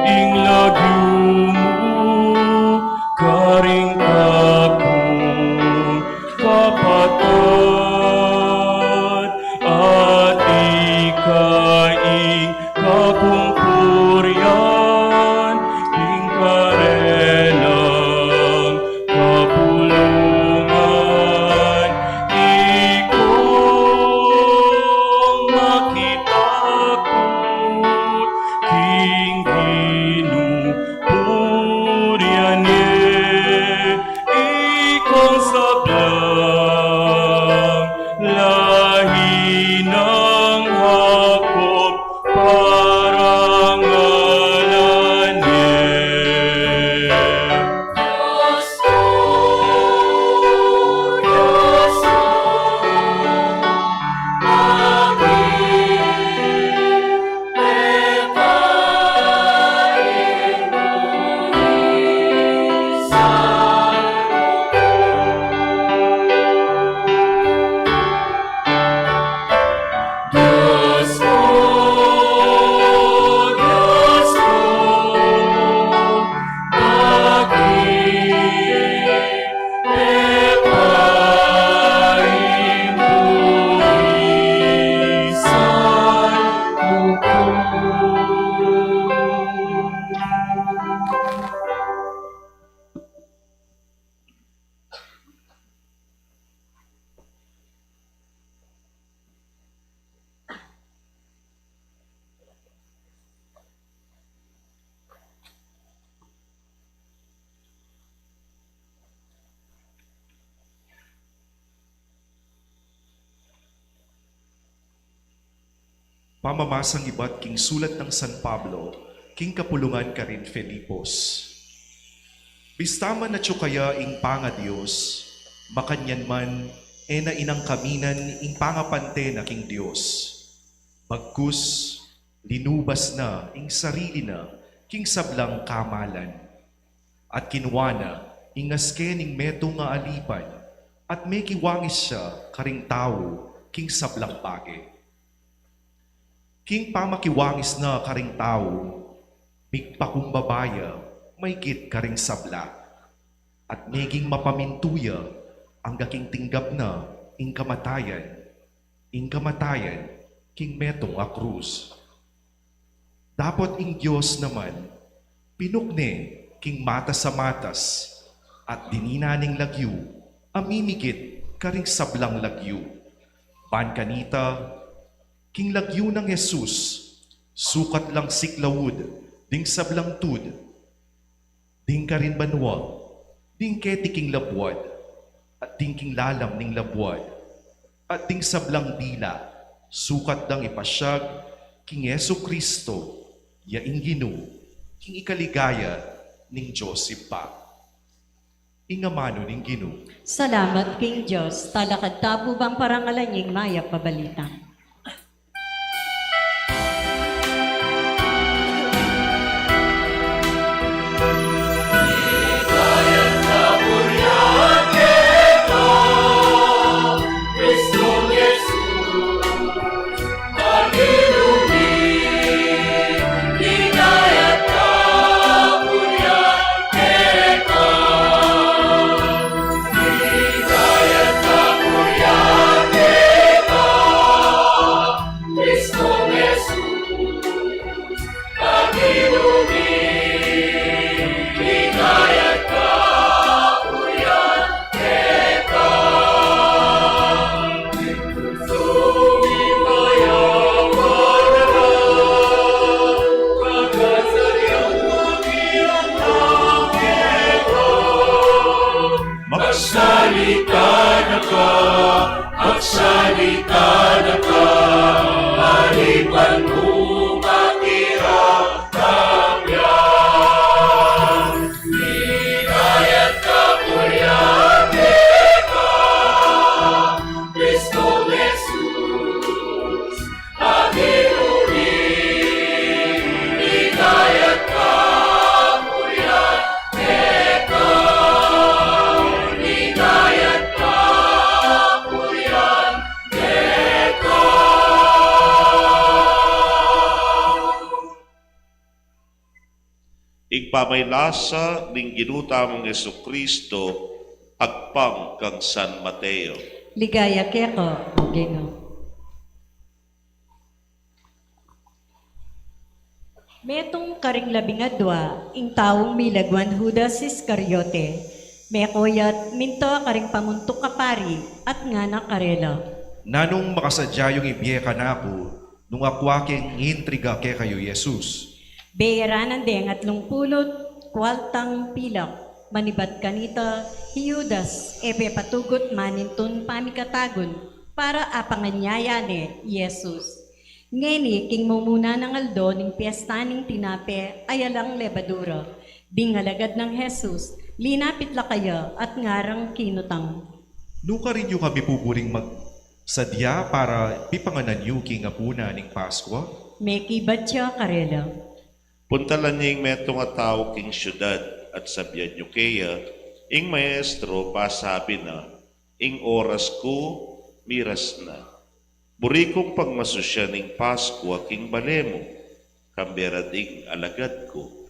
ing lagyumu karing kakung kapatid at ikaing kakung puryan ing karelang kapulungan ikong makitakot king ginupuryan ikong sablang lahi ng Hakob parangalan Diyos ko, bakit epain buwisan mo ko? Pamamasang iba't king sulat ng San Pablo, king kapulungan ka rin Filipos. Bistaman na kaya ing panga Diyos, makanyan man na inang kaminan ing pangapante na king Diyos. Bagkus, linubas na ing sarili na king sablang kamalan. At kinwana ing askening meto nga alipan, at may kiwangis siya karing tao king sablang bage. King pamakiwangis na karing tao, migpakumbabaya, may git karing sabla, at meging mapamintuya, ang gaking tinggap na, ing kamatayan, king metong a krus. Dapat ing Diyos naman, pinukne, king matas sa matas, at dininaning lagyu, amimigit, karing sablang lagyu. Ban kanita, king lagyu ng Jesus, sukat lang siklawud, ding sablang tud, ding karin banwa, ding ketiking labwad, at ding king lalam ning labwad, at ding sablang dila, sukat lang ipasyag, king Yesu Kristo, yaing ginu, king ikaligaya, ning Diyos ipa. Ingamano ning ginu. Salamat King Diyos, talakad tabo bang parangalan yung maya pabalita. Igpamaylasa ning ginutamong Yesu Kristo agpang kang San Mateo. Ligaya keko, o Ginoo. Metong karing labingadwa, ing taong milagwan Judas Iscariote, mekoyat minto karing pamuntok kapari at nga na karela. Nanong makasadya yung ibiye ka na ako, nung akwaking intriga ke kayo, Jesus. Beeranan deng at lungpulot, kwaltang pilak, manibat kanita, Judas, ebe patugot manintun pamikatagon, para apanganyaya ni Jesus. Ngeni, king mumuna ng aldo, ning piyestaning tinape, ayalang lebadura, dingalagad ng Jesus, linapit la kayo at ngarang kinutang. Nuka rin yung kami pupuring magsadya para pipanganan yung king apuna ning Paskwa. Meki batya karela. Puntalan niya yung metong nga tao king syudad at sabyan nyo kaya, ing maestro pasabi na, ing oras ko miras na. Burikong pagmasusya ning Paskwa king balemo, kamberad ing alagad ko.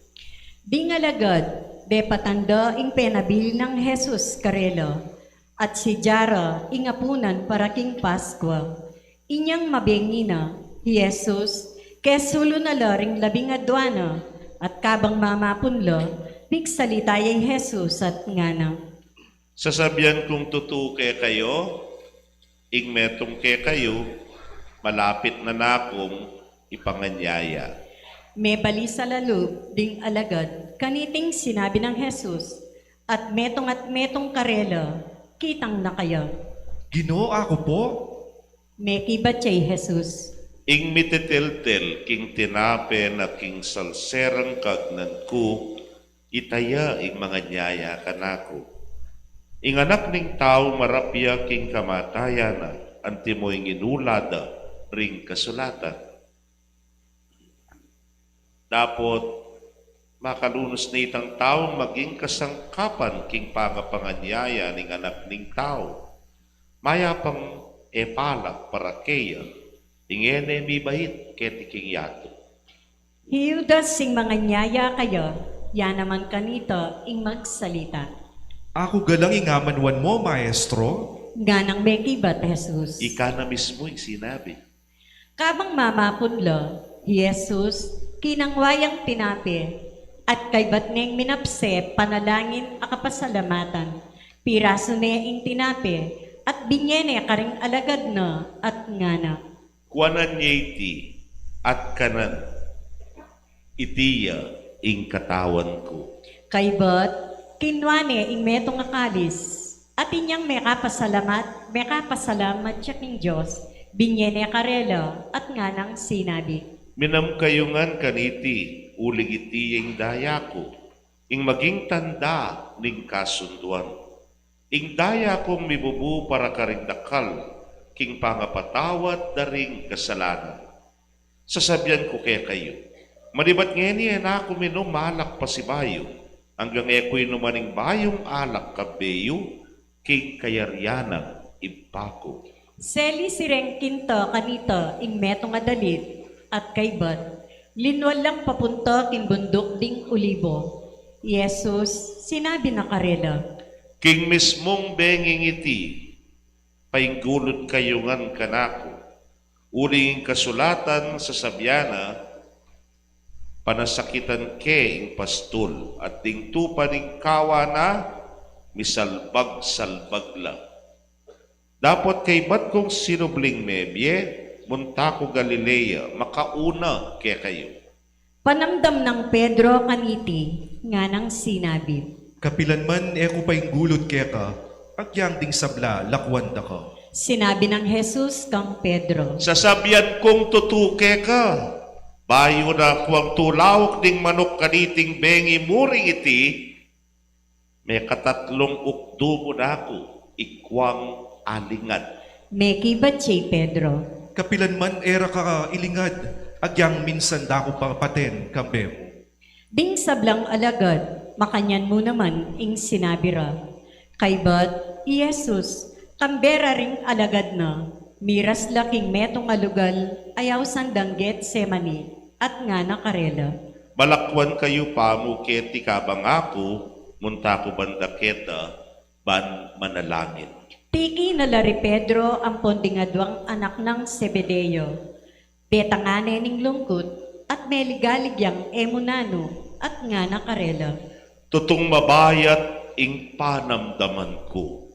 Ding alagad, de patanda ing penabil ng Jesus karela, at si Jara ing apunan para king Paskwa. Inyang mabengina, Jesus, kesulo na laring labing adwana, at kabang mamapunlo, bigsalita yung Jesus at ngana. Sasabyan kong tutuke kayo, ing metong ke kayo, malapit na nakong ipanganyaya. May balisa lalo, ding alagad, kaniting sinabi ng Jesus, at metong karela, kitang na kayo. Ginoo ako po? May kibatsay Jesus. Ing miteteltel king tinape na king salserang kagnan ko, itaya ing mga nyaya kanako. Ing anak ning tao marapya king kamatayana, antimo ing inulada ring kasulatan. Dapot makalunos na itang taong maging kasangkapan king pangapanganyaya ning anak ning tao. Mayapang epalak para keya, Ingene mi bahit ket king yato. Hiudas sing mga nyaya kayo, yan naman kanito ing magsalita. Ako galang ingamanwan mo, Maestro. Ganang may kibat, Jesus. Ika na mismo yung sinabi. Kabang mamapunlo, Jesus, kinangwayang tinapi, at kay batneng minapse, panalangin akapasalamatan. Piraso ne ing tinapi, at binyene karing alagad na, at ngana. Kuanan niya iti at kanan itiya ing katawan ko. Kay bat, kinwane ing metong akalis, at inyang mekapasalamat siya king Diyos, binyene karela, at nganang sinabi. Minam kayungan kaniti, ulig iti ing daya ko, ing maging tanda ning kasunduan. Ing daya kong mibubu para karindakal, king pangapatawat daring kasalanan. Sasabyan ko kaya kayo, malibat ngeni na ako minom malak pasibayo, hanggang eko'y numaning bayong alak kabeyo, king kayaryanang impako. Seli sireng kinto kanito ing metong adalit, at kay bat, linwal lang papunto king bundok ding ulibo. Jesus, sinabi na karela. King mismong benging iti, painggulod kayungan kanako, uling kasulatan sa sabyana, panasakitan ke ing pastol, at ding tupaning kawana, misalbag-salbag lang. Dapat kay ba't kong sinubling mebye, munta ko Galilea, makauna ke kayo. Panamdam ng Pedro kaniti, nga nang sinabi. Kapilan man eko painggulod keka, agyang ding sabla, lakwanda ka. Sinabi ng Jesus kang Pedro. Sasabyan kong tutuke ka, bayo na kuwang tulawak ding manok kaniting bengi muring iti, may katatlong ukdo mo na ako, ikwang alingad. Meki batsi Pedro. Kapilan man era ka ilingad, agyang minsan dako papaten kambemo. Ding sablang alagad, makanyan mo naman ing sinabi ra. Kay bat, Jesus, kambera ring alagad na, miras laking metong alugal, ayaw sandangget semani, at nga nakarela. Malakwan kayo pa mo keti kabang ako, munta ko bandaketa, ban manalangin. Tiki na lari Pedro ang pondingadwang anak ng Zebedeo. Betangane ning lungkot, at meligaligyang emunano, at nga nakarela. Tutong mabayat ing panamdaman ko.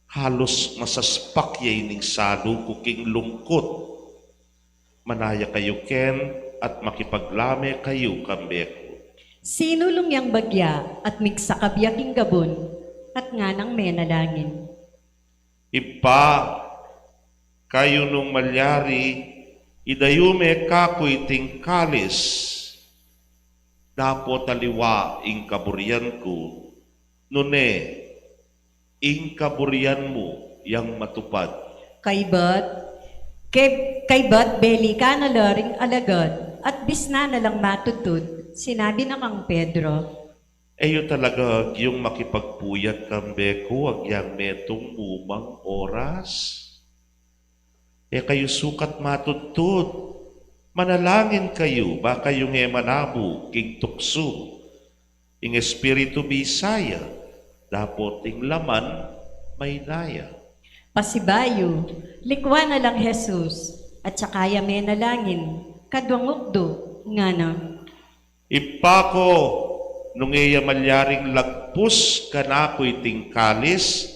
Halos masaspakyay ning salo ko king lungkot. Manaya kayo ken at makipaglame kayo kambeko. Sinulong yang bagya at migsakabyaking gabon, at nga nang menalangin. Ipa, kayo nung malyari, idayume kakoy ting kalis. Dapo taliwa ing kaburian ko, nune, ing kaburian mo yang matupad. Kay bat beli ka na laring alagad, at bisna na lang matutod, sinabi na kang Pedro. Eyo talaga yung makipagpuyat kambeko, agyang metong umang oras. E kayo sukat matutod. Manalangin kayo, baka yung emanabo, king tukso, ing espiritu bisaya, dapot ing laman, may daya. Pasibayo, likwa na lang Jesus, at sakaya menalangin, kadwangukdo, nga na. Ipako, nung iya malyaring lagpus, kanakoy ting kalis,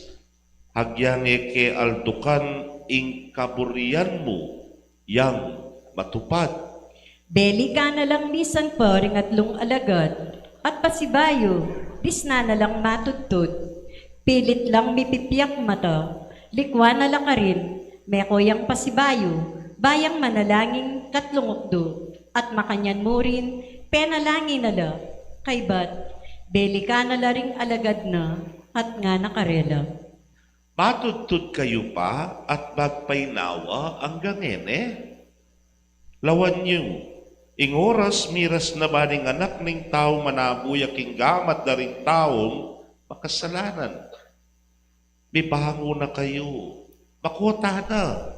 hagyang eke aldukan ing kaburian mo, yang matupad. Beli ka na lang misan paring atlong alagad, at pasibayo, disna na lang matutod. Pilit lang mipipiyak mata, likwa na lang ka rin, mekoyang pasibayo, bayang manalangin katlungokdo, at makanyan mo rin, penalangin na la, kay bat, beli ka na la ring alagad na, at nga nakarela. Matutod kayo pa at magpainawa ang gangene. Lawan niyo, ing oras miras na ba ning anak ning tao manabuyak ing gamat na ring taong makasalanan. Bibango na kayo, makuta na.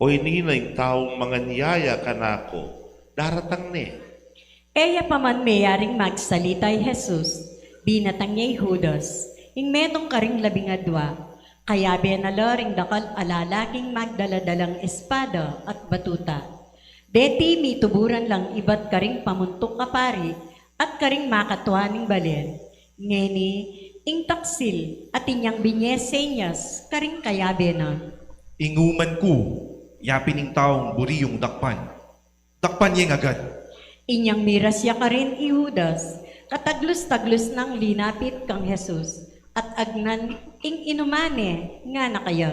O ininay taong mga niyaya kanako, daratang ni. Eya pa man mayaring magsalitay Jesus, binatang niya'y Judas, ing metong karing 12, kaya benaloring dakal alalaking magdaladalang espada at batuta. Deti mituburan lang iba't karing pamuntok kapari at karing makatuaning balen. Ngeni, ing taksil at inyang binyesenyas karing kayabe na. Inguman ku, yapining taong buriyong dakpan. Dakpan yang agad. Inyang mirasya ka rin, Iudas, kataglos-taglos ng linapit kang Jesus, at agnan ing inumane nga na kaya.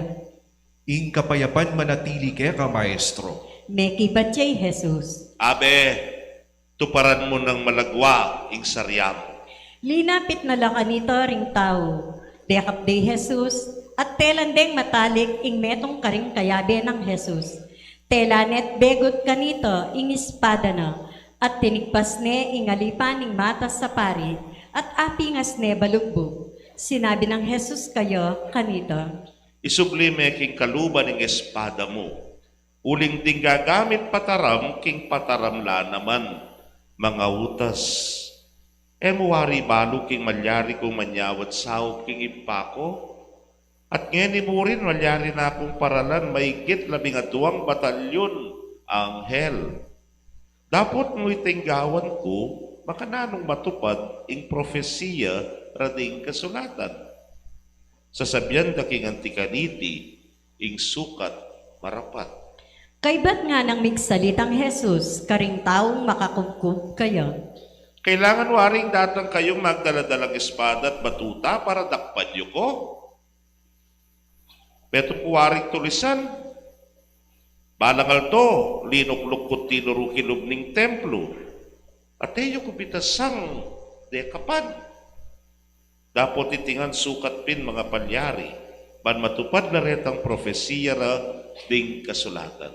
Ing kapayapan manatili ka, maestro. Meki batyay Jesus. Abe, tuparan mo ng malagwa, ing saryam. Linapit na lang kanito ring tao, dekap de Jesus, at telandeng matalik ing metong karing kayabe ng Jesus. Telanet begot kanito ing espada na, at tinigpas ne ing alipan ing matas sa pari, at apingas ne balugbog. Sinabi ng Jesus kayo kanito. Isublime king kaluban ng espada mo. Uling ding gagamit pataram king pataramla naman, mga utas. Emuwari balo king malyari kong manyawat sao king ipako. At ngeni mo rin malyari na akong paralan maigit 12 batalyon anghel. Dapat mo itinggawan ko, makananong matupad ing profesiya rading kasulatan. Sasabihan da king antikaniti, ing sukat marapat. Kaybat nga nang migsalitang Jesus, karing taong makakungkub kayo. Kailangan waring datang kayong magdaladalang espada at batuta para dakpan niyo ko. Peto po waring tulisan. Balangal to, linuklukot tinurukilub ning templo. At tayo kubitasang dekapan. Dapat itingan sukat pin mga palyari. Ban matupad na retang profesiya ra ding kasulatan.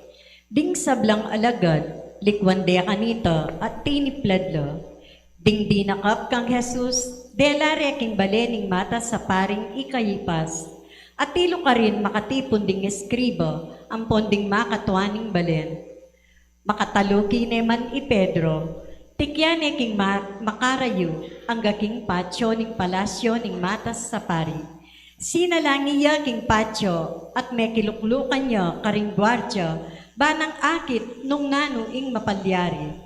Ding sablang alagad, likwan de kanito at tinipladlo. Ding dinakap kang Jesus, dela reking balening mata sa paring ikayipas. At tilo ka rin makatipon ding eskribo, ang ponding makatuaning balen. Makataluki neman i Pedro, tikyane king makarayo, ang gaking patyo ning palasyo ning matas sa pari. Sinalangiya king patyo, at may kiluklukan niya karing gwardya, banang akit nung nano ing mapalyari.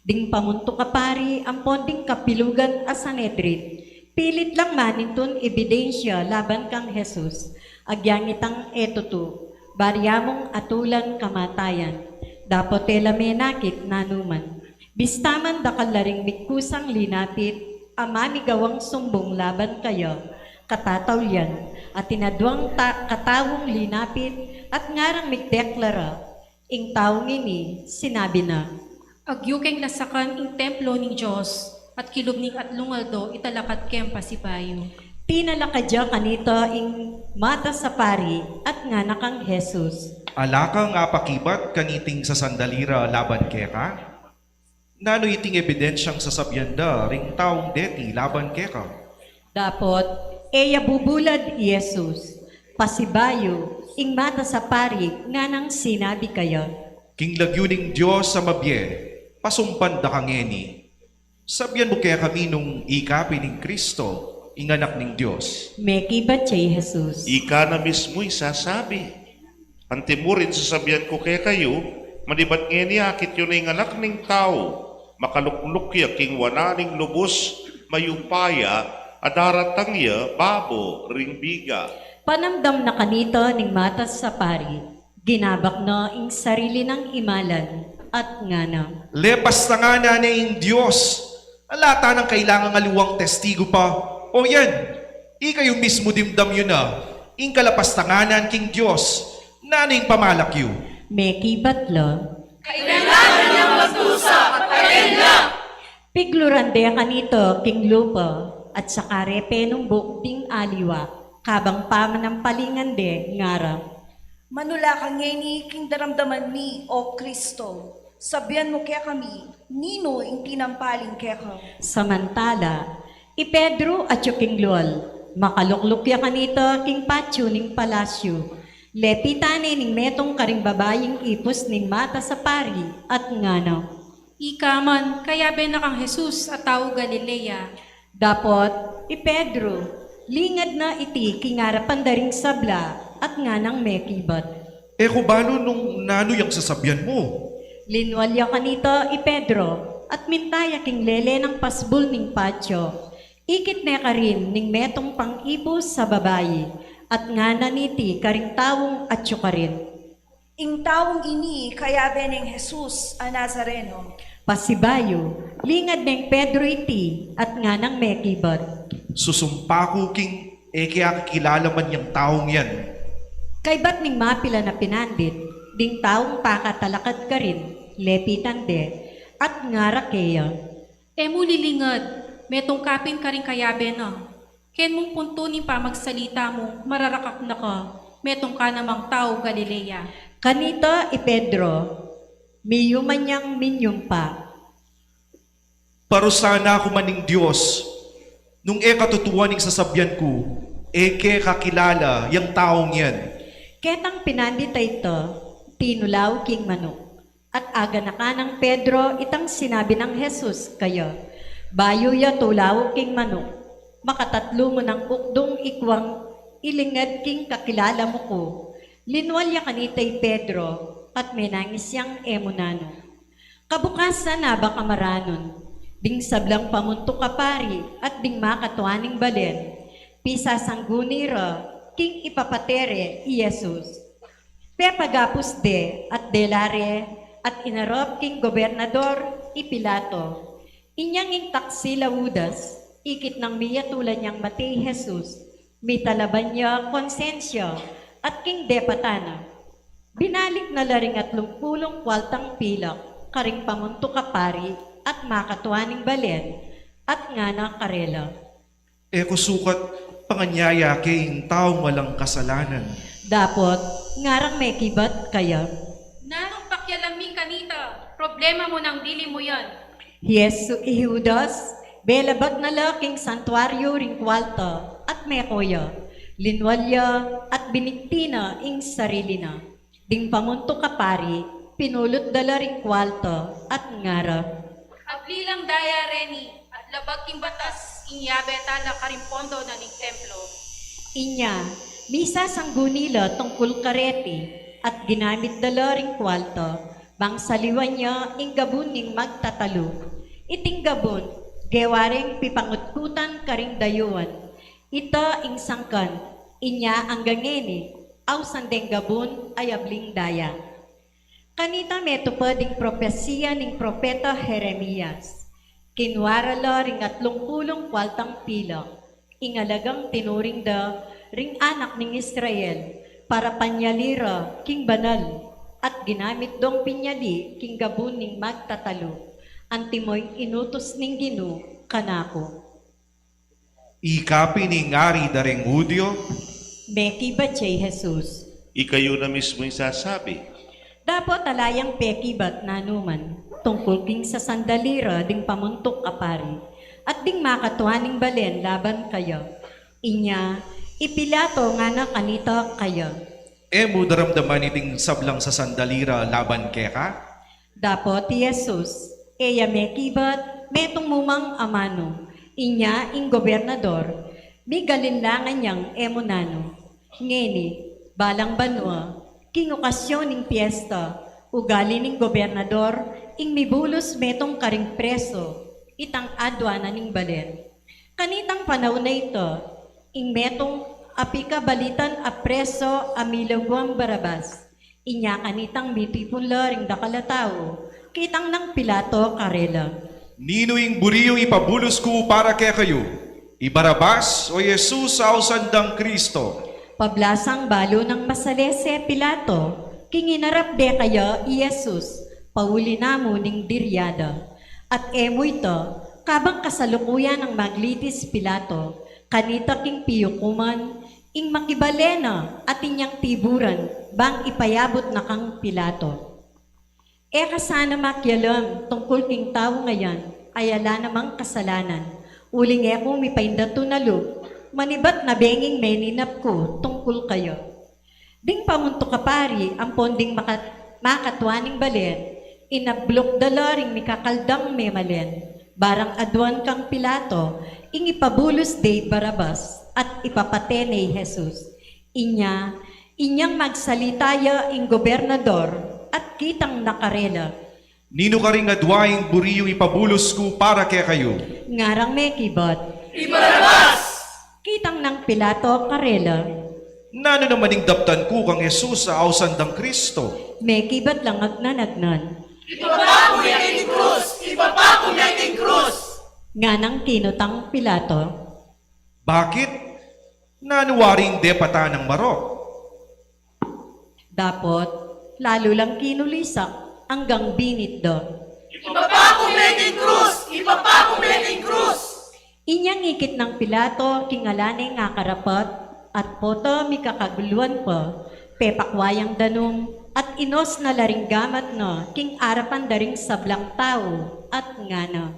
Ding pamunto ka pari, ang ponding kapilugan a Sanhedrin, pilit lang manintun ebidensya laban kang Jesus, agyang itang etutu, baryamong atulan kamatayan, dapat tela menakit nanuman. Bistaman dakalaring mikusang linapit, amami gawang sumbong laban kayo, katatawyan, at tinadwang katawong linapit, at ngarang migdeklara, ing taong ini, sinabi na, Agyukeng lasakan ing templo ning Diyos, at kilubning at lungaldo italakat kem pasipayo. tinalakadya kanito ing mata sa pari, at nga nakang Jesus. Alakang apakibat kaniting sa sandalira laban keka? Nano iting ebidensyang sasabyanda ring taong deti laban keka? Dapot, eya bubulad Jesus, pasibayo, ing mata sa pari, nga nang sinabi kayo. King lagyuning Diyos sa mabye, pasumpanda kangeni. Sabyan mo kaya kami nung ikapin ng Kristo, inganak ng Diyos. Meki batyay Jesus. Ika na mismo'y sasabi. Antimurin sasabihan ko kaya kayo, malibat ngeni akit yun ay anak ng tao, makaluklukya king wananing lubos, mayupaya, adaratang ya, babo, ringbiga. Panamdam na kanito ning matas sa pari, ginabak na ing sarili ng imalan, at nga na. Lepas na nga na ing Diyos, alata ng kailangang aluwang testigo pa. O yan, ikayo mismo dimdam yun na, ing kalapastanganan king Diyos, naning pamalakyo. Meki batlo. Kailangan niyang magdusa, patayin lang! Piglurande kanito king lupa, at sa karepe nung bukding aliwa, kabang pamanampalingan de ngara. Manula ka ngeni king daramdaman mi, O Kristo. Sabihan mo kaya kami, nino ing tinampaling kaya ka. Samantala, i Pedro at yung king Lual, makaluklukya kanito king patyo ning palasyo, Lepitane ning metong karing babaying ipos ning mata sa pari at ngano. Ikaman, kaya benakang Jesus at tao Galilea. Dapot, Pedro, lingad na iti kingarapan daring sabla at nganang mekibat. Kubalo nung nano yung sasabyan mo? Linwalya kanito Pedro at mintaya king lele ng pasbul ning patyo. Ikit na ka rin ning metong pang-ipos sa babayi at ngana niti karing tawong atyo ka rin. Ing taong ini kaya beneng Jesus a Nazareno. Pasibayo, lingad ng Pedro iti at nganang mekibat. Susumpa ko king kaya kilala man yung taong yan. Kay ba't ning mapila na pinandit, ding taong pakatalakad ka rin, lepitan de, at ngara kaya. Mulilingad, metong kapin ka rin kaya bena. Ken mong puntunin pa magsalita mo, mararakak na ka, metong ka namang tao Galilea. Kanito Pedro, miyuman niyang minyong pa. Parusana ako maning Diyos, nung katutuan ning sasabyan ko, kakilala yung taong yan. Ketang pinandita ito, tinulaw king manok. At aga na ka ng Pedro, itang sinabi ng Jesus kayo, bayo ya tulaw king manok, makatatlo mo ng ukdong ikwang ilingad king kakilala mo ko. Linwalya kanitay Pedro, at may nangis yang emunano. Kabukasan na baka maranon, ding sablang pamunto ka pari, at ding makatuaning balen, pisa sanggunira, king ipapatere i Jesus. Pepagapos de at delare at inarop king gobernador i Pilato. Inyang ing taksi laudas, ikit ng miyatulan niyang matay Jesus, mitalaban niya konsensya at king depatana. Binalik na laring at lumpulong kwaltang pilak, karing pamunto ka pari at makatuaning balen at ngana karela. Kusukat panganyaya kay taong walang kasalanan. Dapot, ngarang may kibat kaya. Nanong pakyalamin kanita, problema mo ng dili mo yan. Yesu Ihudas, belabat na laking santuaryo ring kwalta at mekoya, linwalya at biniktina ing sarili na. Ding pamunto ka pari, pinulot dala ring kwalta at ngara. Ablilang daya reni, at labag king batas, inyabe tala karimpondo na ning templo. Inya, misa sanggunila tungkol kareti at ginamit dala ring kwalta, bang saliwan niya ing gabon ning magtatalo. Iting gabon, gewaring pipangutkutan karing dayuan. Ita ing sangkan, inya ang gangeni, aw sandeng gabon ay abling daya. Kanita metupad ing propesya ning propeta Jeremias. Kinwarala ring atlong pulong kwaltang pilak, ingalagang tinuring da ring anak ning Israel, para panyalira king banal, at ginamit dong pinyali king gabon ning magtatalo, antimoy inutos ning Gino kanako. Ikapi ni ngari daring Hudyo, Beki ba chay Jesus? Ikayo na mismo yung sasabi. Dapat alayang peki bat nanuman, tungkol king sa sandalira ding pamuntok kapari, at ding makatuaning balen laban kayo. Inya, ipilato nga na kanita kayo. mo daramdaman iting sablang sa sandalira laban keka? Dapat Jesus, eya mekibat, metong mumang amano, inya ing gobernador, mi galinlangan niyang emunano. Ngeni, balang banwa, king okasyon ning piyesta, ugali ning gobernador, ing mibulos metong karing preso, itang adwana ning balen. Kanitang panahon na ito, ing metong apika balitan a preso amilawang barabas, inya kanitang mitipula ring dakalatao, kitang ng Pilato karela. Nino ing buriyong ipabulos ko para kaya kayo? Ibarabas o Jesus sa sandang Kristo? Pablasang balo ng masalese Pilato, kinginarap de kaya Jesus, pauli namo ning diryada. At emo ito, kabang kasalukuyan ng maglitis Pilato, kanita king piyukuman, ing makibalena at inyang tiburan, bang ipayabot na kang Pilato. Kasana makyalam tungkol king tao ngayon, ay ala namang kasalanan, uling kung mipaindato na lo, manibat na benging meninap ko tungkol kayo. Ding pamunto ka pari, ang ponding makatwaning balen, inablok dalaring mikakaldang memalen, barang adwan kang Pilato, ing ipabulos de Barabas, at ipapate ni Jesus. Inyang magsalitaya ing gobernador, at kitang nakarela. Nino ka ring adwaing buriyong ipabulos ko para kaya kayo. Ngarang may kibot. Ibarabas! Kitang ng Pilato karela. Nano naman ing daptan ko kang Jesus sa ausandang Kristo. May kibat lang agnanagnan. Ipapako natin krus! Ipapako natin krus! Nga nang kinutang Pilato. Bakit? Nanuwaring depata ng marok. Dapot, lalo lang kinulisak hanggang binit do. Ipapako natin krus! Ipapako natin krus! Inyang ikit ng Pilato, kingalane nga karapat, at poto mikakaguluan pa, pepakwayang danum, at inos na laring gamat no, king arapan daring sablang tao, at ngana.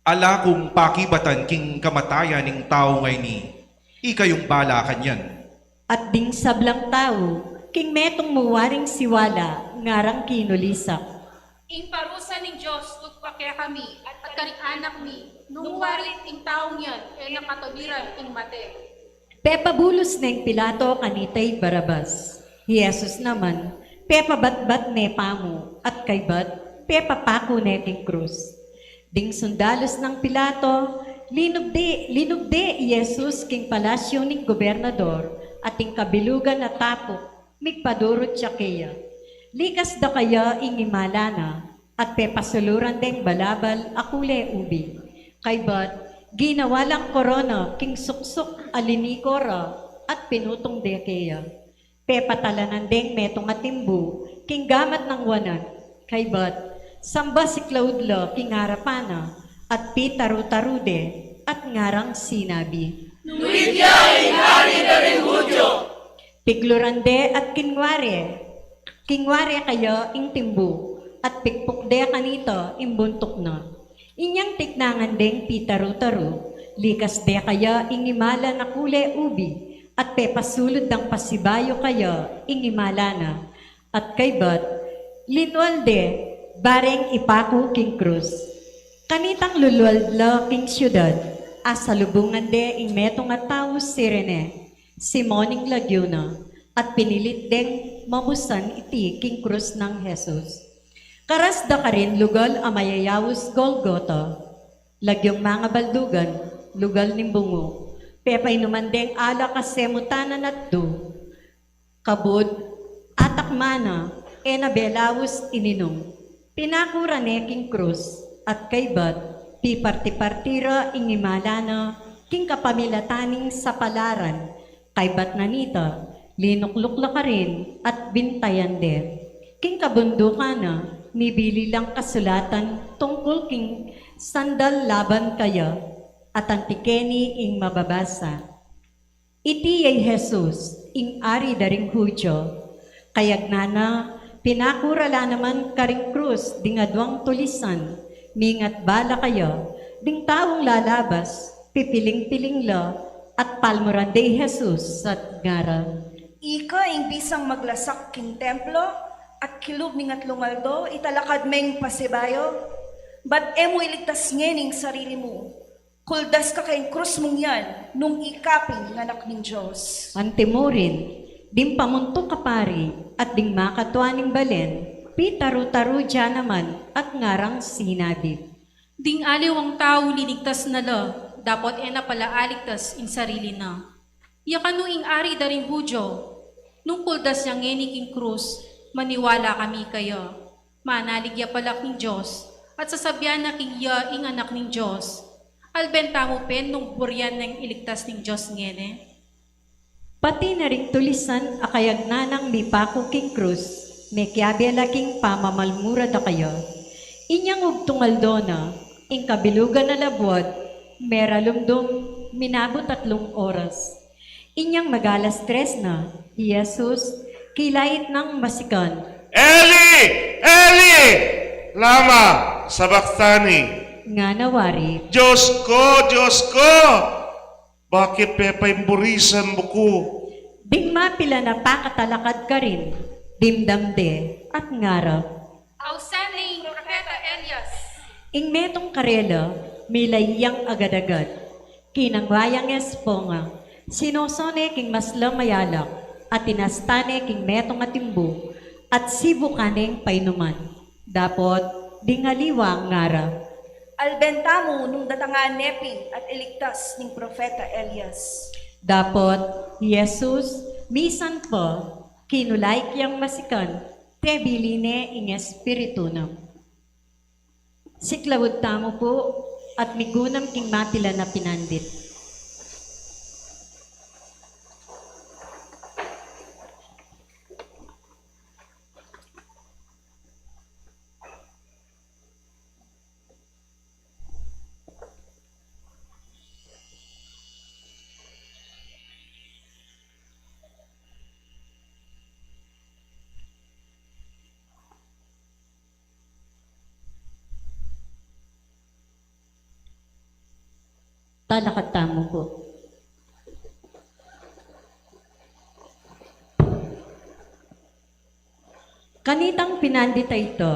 Ala kung pakibatan king kamatayan ng tao ngay ni, ikayong bala kanyan. At ding sablang tao, king metong muwaring siwala, ngarang kinulisak. Ing parusa ng Diyos, tugpakya kami, at karing anak mi, nung warit ing taong yan, e nakatubiran ing mate. Pepabulos na yung Pilato kanitay Barabas. Jesus naman, pepabatbat ne pamo, at kaybat, pepapako ne king krus. Ding sundalos ng Pilato, linugde Jesus king palasyo ning gobernador, at ing kabilugan na tapok, migpadurot siya kaya. Likas da kaya ing imalana, at pepasuluran deng balabal akule ubi. Kaybat, ginawa lang korona, king suksok alinikora, at pinutong dekeya. Pepatalanan deng metong atimbu, king gamat ng wanan. Kaybat, samba si Claudlo, king harapana, at pitaru-tarude, at ngarang sinabi. Nuwidya ing hari na rin Hudyo! Piglurande at kingware kayo ing timbu, at pikpukde kanito imbuntok na. Inyang tiknangan deng pitaru-taru, likas de kaya ing imala na kule ubi, at pepasulod ng pasibayo kaya ing imala na. At kaybat, linwalde, bareng ipako king krus. Kanitang lulwalda king syudad, asalubungan de ing metong at tao sirene, Simoning Laguna, at pinilit deng mamusan iti king krus ng Jesus. Karas da ka rin lugal amayayawus Golgota, lagyong mga baldugan, lugal ning bungo, pepay numandeng ala kasemutanan at do, kabud, atakmana, enabelawus ininom, pinakura ne king krus, at kaybat, piparti-partira ingimalana, king kapamilataning sa palaran, kaybat nanita, linuklukla ka rin, at bintayan de. King kabundukan na, mibili lang kasulatan, tungkol king sandal laban kaya, at antikeni ing mababasa. Iti ay Jesus, ing ari daring Hudyo, kayag nana, pinakurala naman karing krus, dingadwang tulisan, mingat bala kayo, ding taong lalabas, pipiling-piling la, at palmuran de Jesus at ngara. Ika ing bisang maglasak king templo, at kilub ning at lungaldo, italakad meng pasibayo, ba't emo iligtas ngening sarili mo? Kuldas ka kayong krus mong yan, nung ikaping nganak ng Diyos. Antimurin, dim pamunto ka pari, at ding makatwaning balen, pitaru-taru dyan naman, at ngarang sinabi. Ding aliw ang tao liligtas na la, dapat ena pala aligtas in sarili na. Yakano ing ari daring Hudyo, nung kuldas niyang king krus, maniwala kami kayo. Manaligya pala king Diyos, at sasabyan na king ya ing anak ng Diyos. Albenta mo pen nung buryan ng iligtas ng Diyos ngene. Pati na rin tulisan akayag na ng mipako king krus, may kiabela king pamamalmura da kayo. Inyang ugtungaldo na, ing kabilugan na labwad, meralumdum, minabot 3 oras. Inyang magalas 3 na, Jesus, kilait ng masikan. Eli! Eli! Lama sabaktani. Nga nawari, Diyos ko! Bakit pepay burisan mo ko? Ding mapila na pakatalakad ka rin, dimdamde at ngarap. Ausaning Propeta Elias. Ing metong karela, milayang agad-agad. Kinangwayang esponga, sinosone king masla mayalak, at tinastane king metong atimbo, at sibo kaneng painuman. Dapot, dingaliwang ngara. Albentamo nung datangaan neping at iligtas ning Propeta Elias. Dapot, Jesus, misan po, kinulay kiyang masikan, tebiline ing espiritu na. Siklawod tamo po, at migunam king mapila na pinandit. Talakad tamo po. Kanitang pinandita ito,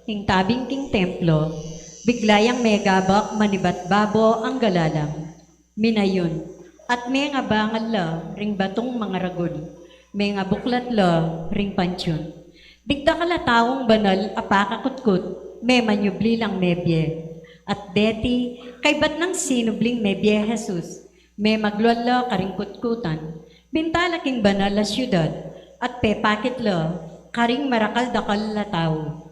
ing tabing king templo, biglayang megabak manibatbabo ang galalang. Minayon, at may nga bangal la, ring batong mga ragul, may nga buklat la, ring pansyon. Digda kala taong banal, apakakutkut, may manyubli lang mebye. At deti, kay bat ng sinubling mebye Jesus, may maglwala karing kutkutan, bintala king banal la syudad, at pepakit la, karing marakal-dakal la tao.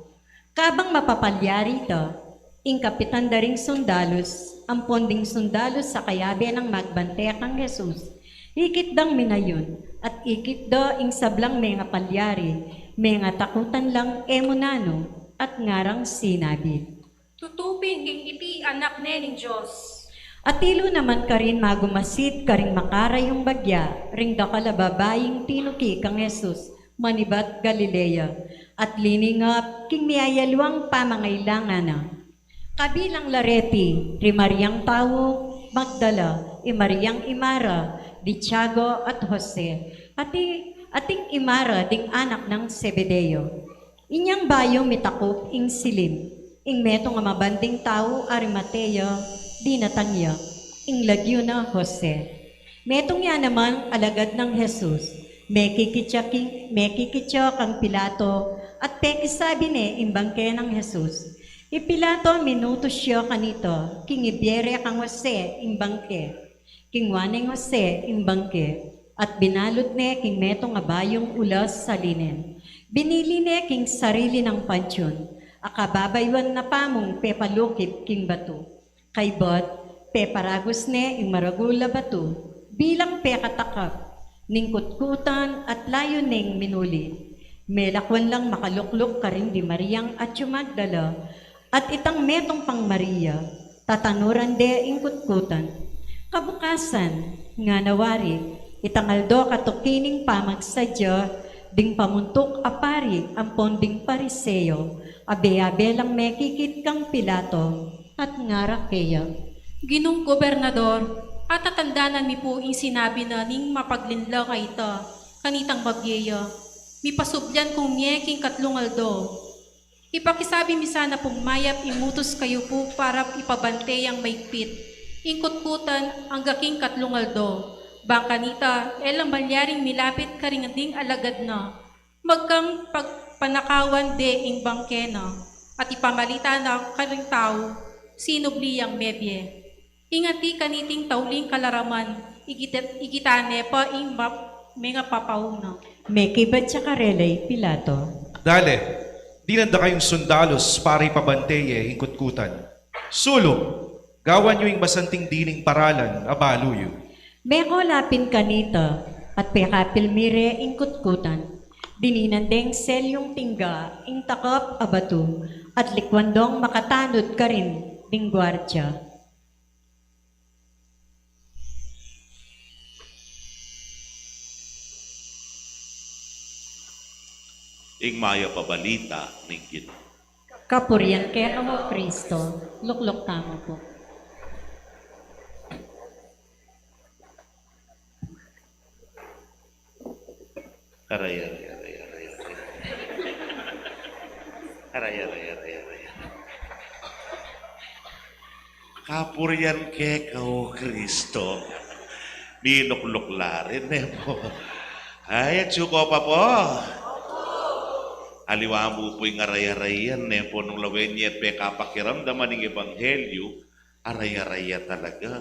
Kabang mapapalyari ito, ing kapitan daring sundalos, ang ponding sundalos sa kayabe ng magbantekang Jesus, ikitdang minayon, at ikitdo ing sablang mga palyari, mga takutan lang emunano, at ngarang sinabi. Tutupin king iti anak nening Diyos. At tilo naman ka rin magumasid ka rin makara yung bagya, ring dakalababaying tinuki kang Jesus, manibat Galilea, at liningap king miyayalwang pamangailangan na. Kabilang lareti, Maryang Tao, Magdala, Maryang Imara, di Tiago at Jose, ating Imara ding anak ng Zebedeo. Inyang bayo mitakop ing silim, ing metong nga mabanding tao Arimatea, di natangya, ing lagyo na Jose. Metong ya naman alagad ng Jesus, mekikitya kang Pilato, at pekisabi ni imbangke ng Jesus. Ipilato minuto siya kanito, king ibyere kang Jose imbangke, king waneng Jose imbangke, at binalot ne king metong abayong ulas sa linen. Binili ne king sarili ng pansyon, akababaywan na pamong pepalukip king bato. Kay bot, peparagos ne ing maragula bato, bilang pekatakap, ning kutkutan at layo ning minuli. Melakwan lang makaluklok ka rin di Maryang at Magdala, at itang metong pang Maria, tatanuran de ing kutkutan. Kabukasan, nga nawari, itangaldo katukining pamagsadya, ding pamuntok apari ang ponding pariseo, abe-abe lang mekikit kang Pilato, at ngarakeya. Ginong gobernador, at tatandanan mi po ing sinabi na ning mapaglinla ka ita, kanitang bagyeya. Mi pasubyan kong miyeking katlungaldo. Ipakisabi mi sana pong mayap imutos kayo po para ipabante ang maigpit. Ingkutkutan ang gaking katlungaldo. Bangkanita, elang balyaring milapit ka rin ding alagad na. Magkang pagpanakawan de ing bangkena. At ipamalita na karing tao, sinubli ang mebye. Ingati kaniting tauling kalaraman, igitane pa ing mga papauna. Mekibat siya karelay, Pilato. Dale, dinanda kayong sundalos para ipabanteye hingkutkutan. Sulong, gawan nyo yung masanting dining paralan, abaluyo. Meko lapin kanita, at pekapil mire ingkutkutan. Dininandeng selyong tingga, ing takap abatu, at likwandong makatanod ka rin, ding gwardya. Ing maya pabalita ning Ginoo. Kapurian kaya mo, Kristo, luklok tamo po. Aray, aray, aray, aray, aray. Aray, aray, aray, aray. Kapurian ke kau Kristo. Binukluk-larin po. Ay, at suko pa po. Aliwa mo po'y aray-arayan po nung lawen niya at pekapakiramdaman ng Ebanghelyo, aray-araya talaga.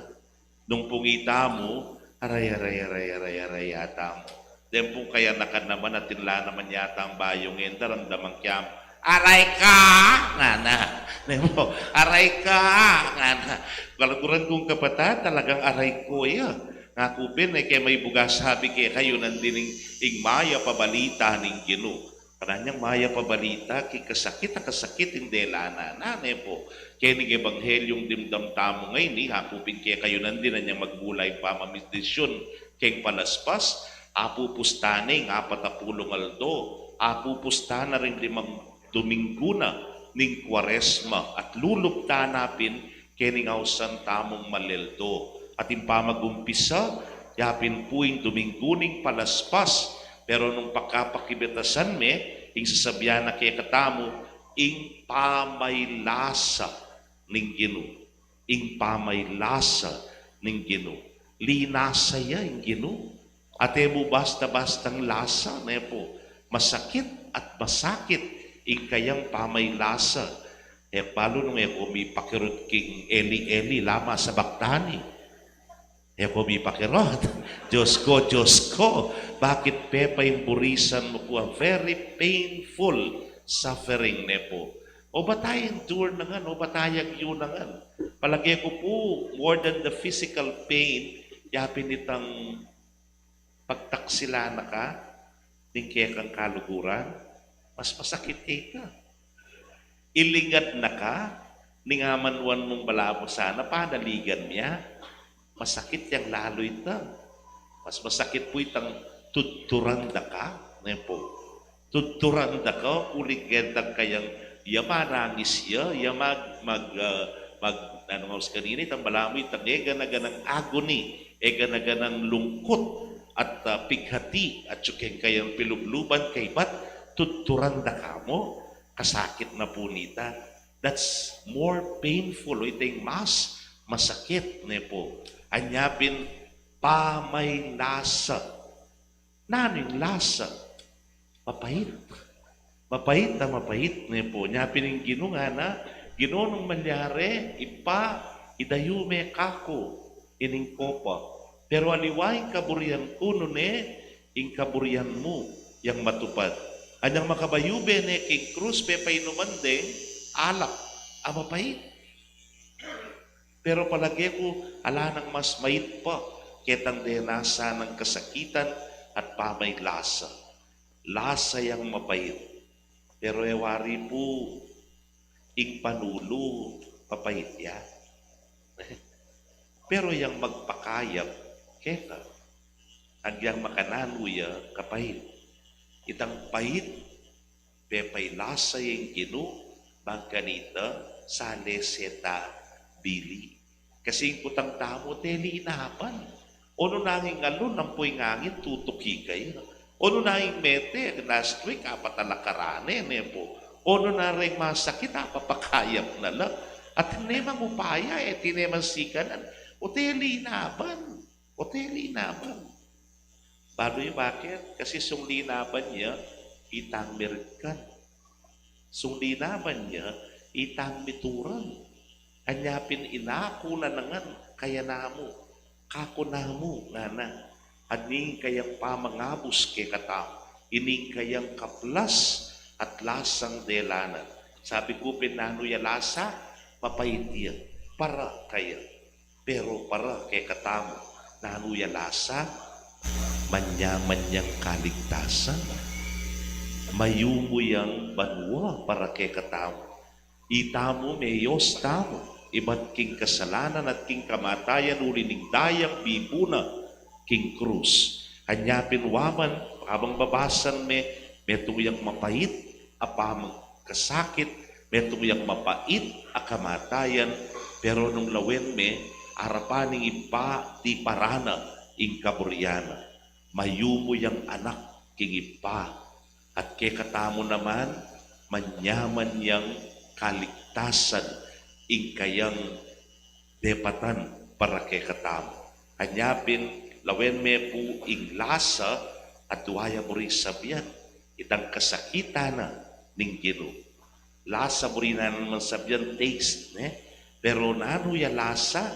Nung pungita mo, aray-aray-aray-aray-arayata mo. Then po kaya nakan naman at tinla naman yata ang bayong enda, ramdamang kiyam, aray ka! Nga na. Nemo, aray ka! Nga na. Kalaguran kong kapata, talagang aray ko yan. Nga kupin, kaya may bugas sabi kayo nandining ing maya pabalita ning Gino. Kananyang maya pabalita, kasakit hindi lana. Nepo, kaya ning Ebanghelyong dimdam tamo ngayon, hakupin kayo nandin niyang magbulay pamamisdisyon kay palaspas, apupustaning 40 aldo, apupusta na rin 5 Domingo na ning Kwaresma at luluptanapin kening ausan tamong maleldo. At impamagumpisa, yapin puing Domingo ning palaspas, pero nung pagkapakibitasan me, ing sasabihan na kay katamo, ing pamaylasa ning Gino. Ing pamaylasa ning Gino. Linasa ya ing Gino. Ate mo basta-bastang lasa, nepo, masakit at masakit, ing kayang pamaylasa. Palo nung may pakirot king eli-eli lama sa baktani. May pakirot. Diyos ko, bakit pepa yung burisan mo po? Very painful suffering, nepo. O batay endure na nga, o batayag yun na nga. Palagi ko po, more than the physical pain, yapin itang pagtaksila na ka, tingke kang kaluguran, mas masakit ka. Ilingad na ka, ningamanwan mong balabo sana, panaligan niya, masakit yang lalo ito. Mas masakit po itang tuturanda ka, nepo. Tuturanda ka, uligentang kayang yamarangis ya, ano nga kanina, itang balamo itang ega-naganang agony, ega-naganang lungkot, at pighati at tsukeng kayang pilubluban kay ba't tuturanda ka mo, kasakit na po nita. That's more painful. Ito yung mas masakit, nepo. Anyapin, pamaylasa. Naning lasa? Mapahit. Mapahit na mapahit, nepo. Anyapin yung Gino nga na, Gino nung malyari, idayume kako, ining kopa. Pero aliwaing kaburian ko nun ing kaburian mo, yang matupad. Anyang makabayube king krus, pepay naman ding, alak, amapait. Pero palagi ko, ala nang mas mait pa, ketang denasa ng kasakitan at pamay lasa. Lasa yang mapait. Pero ewari po, ing panulo, papait ya. Pero yang magpakayap, keka, agyang makananuya kapahit. Itang pahit, pepay lasa yung Gino, magkanita, sa leseta bili. Kasi yung putang tamo, teli inahapan. Ono nanging alun, nampoy ngangin, tutuki kayo. Ono nanging mete, last week, apatalakarane, nepo. Ono na rin masakit, apapakayap na lang. At tinemang upaya, tinemang sikanan. O teli inahapan. Hotel linaban. Bago yung bakit? Kasi sung linaban niya, itang meritkan. Sung linaban niya, itang mituran. Anyapin inako na nangan, kaya namo, kako namo, nana. Aning kayang pamangabos kay katao. Ining kayang kaplas at lasang delana. Sabi ko, pinano ya lasa, mapait yan. Para kaya. Pero para kay katamo. Nanuya lasa, manyang kaligtasan, mayumuyang banwa para kay katamo. Itamo meyos tamo, iba't king kasalanan at king kamatayan ulining dayang bibuna king krus. Anyapin waman, habang babasan metuyang mapait, apamang kasakit, metuyang mapait, akamatayan, pero nung lawen arapaning ipa ti parana ing kaburyana. Mayumo yang anak kingipa at kekatamo naman manyaman yang kaligtasan ing kayang depatan para kekatamo. Anyapin lawen me po ing lasa at waya mo rin sabihan itang kasakitan na ning Ginoo. Lasa mo rin na naman sabihan taste, pero nano ya lasa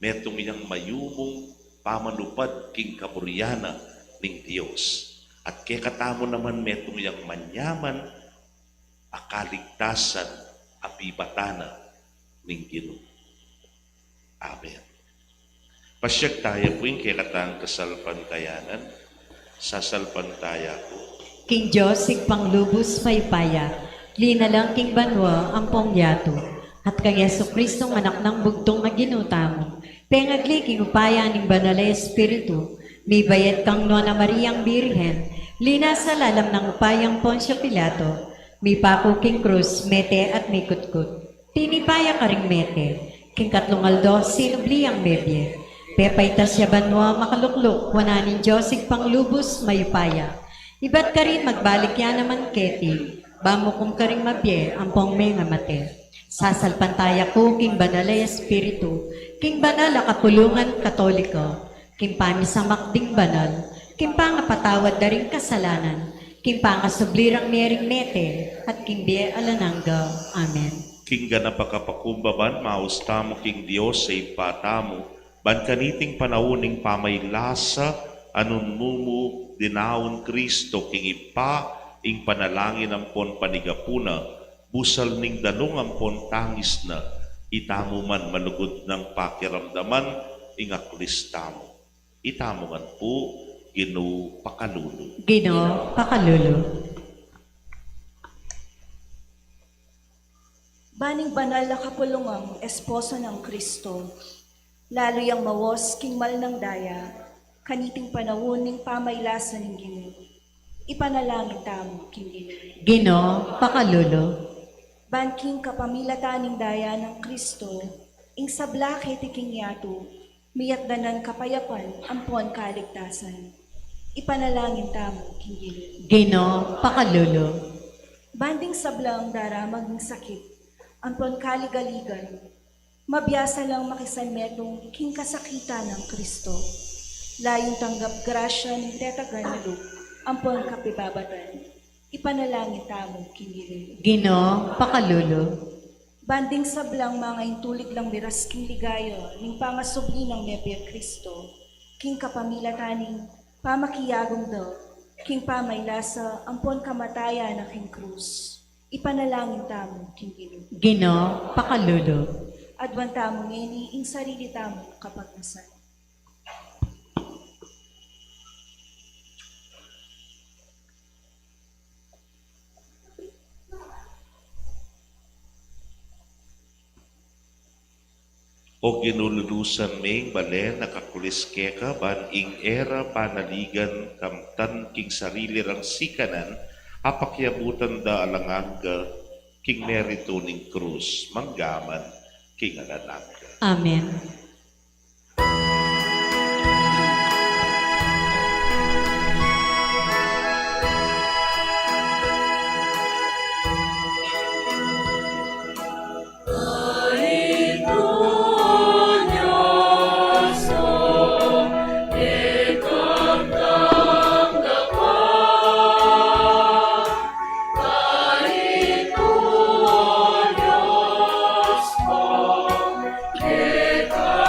metong iyang mayumong pamanupad king kaburyana ning Dios. At kekatamo naman metong iyang manyaman akaligtasan apibatana ning Ginoo. Amen. Pasyag tayo po yung kekatang kasalpantayanan. Sasalpantaya ko. King Josig panglubos paypaya, linalang king banwa ang pongyato, at kang Yesu Kristong anak ng bugtong na ginutamo, pengagli king upaya ning banal na Espiritu, may bayad kang Nona Mariang Birhen, lina sa lalam ng upayang Poncio Pilato, may pako king krus, mete at may kutkut. Tinipaya ka ring mete, king katlungaldo, sinubli ang bebye. Pepaytas siya banwa makalukluk, wananin Josig panglubos mayupaya. Iba't ka rin magbalik yan naman keti, bamukum ka rin mabye, ampong may nga mate. Sasalpantaya ko, king banal na Espiritu, king banal na kapulungan katoliko, king pamisamakding banal, king pangapatawad na rin kasalanan, king pangasublirang mering mete, at king biye alanangga. Amen. King ganapakapakumbaban, maustamo king Diyos sa ipatamo, ban kaniting panauning pamaylasa, anun mumu dinaon Kristo king ipa, ing panalangin ampon panigapuna, busal ning danong ampon tangis na, itamo man malugod ng pakiramdaman, ing aklistamo. Itamo man po, Ginoo Pakalulu. Ginoo Pakalulu. Baning banal na kapulungang esposo ng Kristo, lalo yang mawos king mal ng daya, kaniting panawon ning pamaylasa ning Ginoo. Ipanalangin tamo king Ginoo. Ginoo Pakalulu. Ban king kapamilatan ning daya ng Kristo, ing sablake ti king yato, miyat danan kapayapan ampon kaligtasan. Ipanalangin tamo king Ginoo. Ginoo Pakalulu. Banding sablang daramag ng sakit, ampon kaligaligan, mabiyasa lang makisan metong king kasakitan ng Kristo. Layong tanggap grasya ng tetagan na Luke, ampon kapibabatan. Ipanalangin tamo king Ginoo. Ginoo Pakalulu. Banding sablang mga intulig lang miras king ligayo, ning pangasubli ng Nebya Kristo, king kapamilataning pamakiyagong daw, king pamaylasa, ampon kamataya na king krus. Ipanalangin tamo king Ginoo. Ginoo Pakalulu. Adwan tamo ngeni, ing sarili tamo kapagnasan. O ginululusan ming balen nakakuliske ka ban ing era panaligan kamtan king sarili rang sikanan apakyabutan da alanganga king merito ning krus manggaman king alanangga. Amen. Eka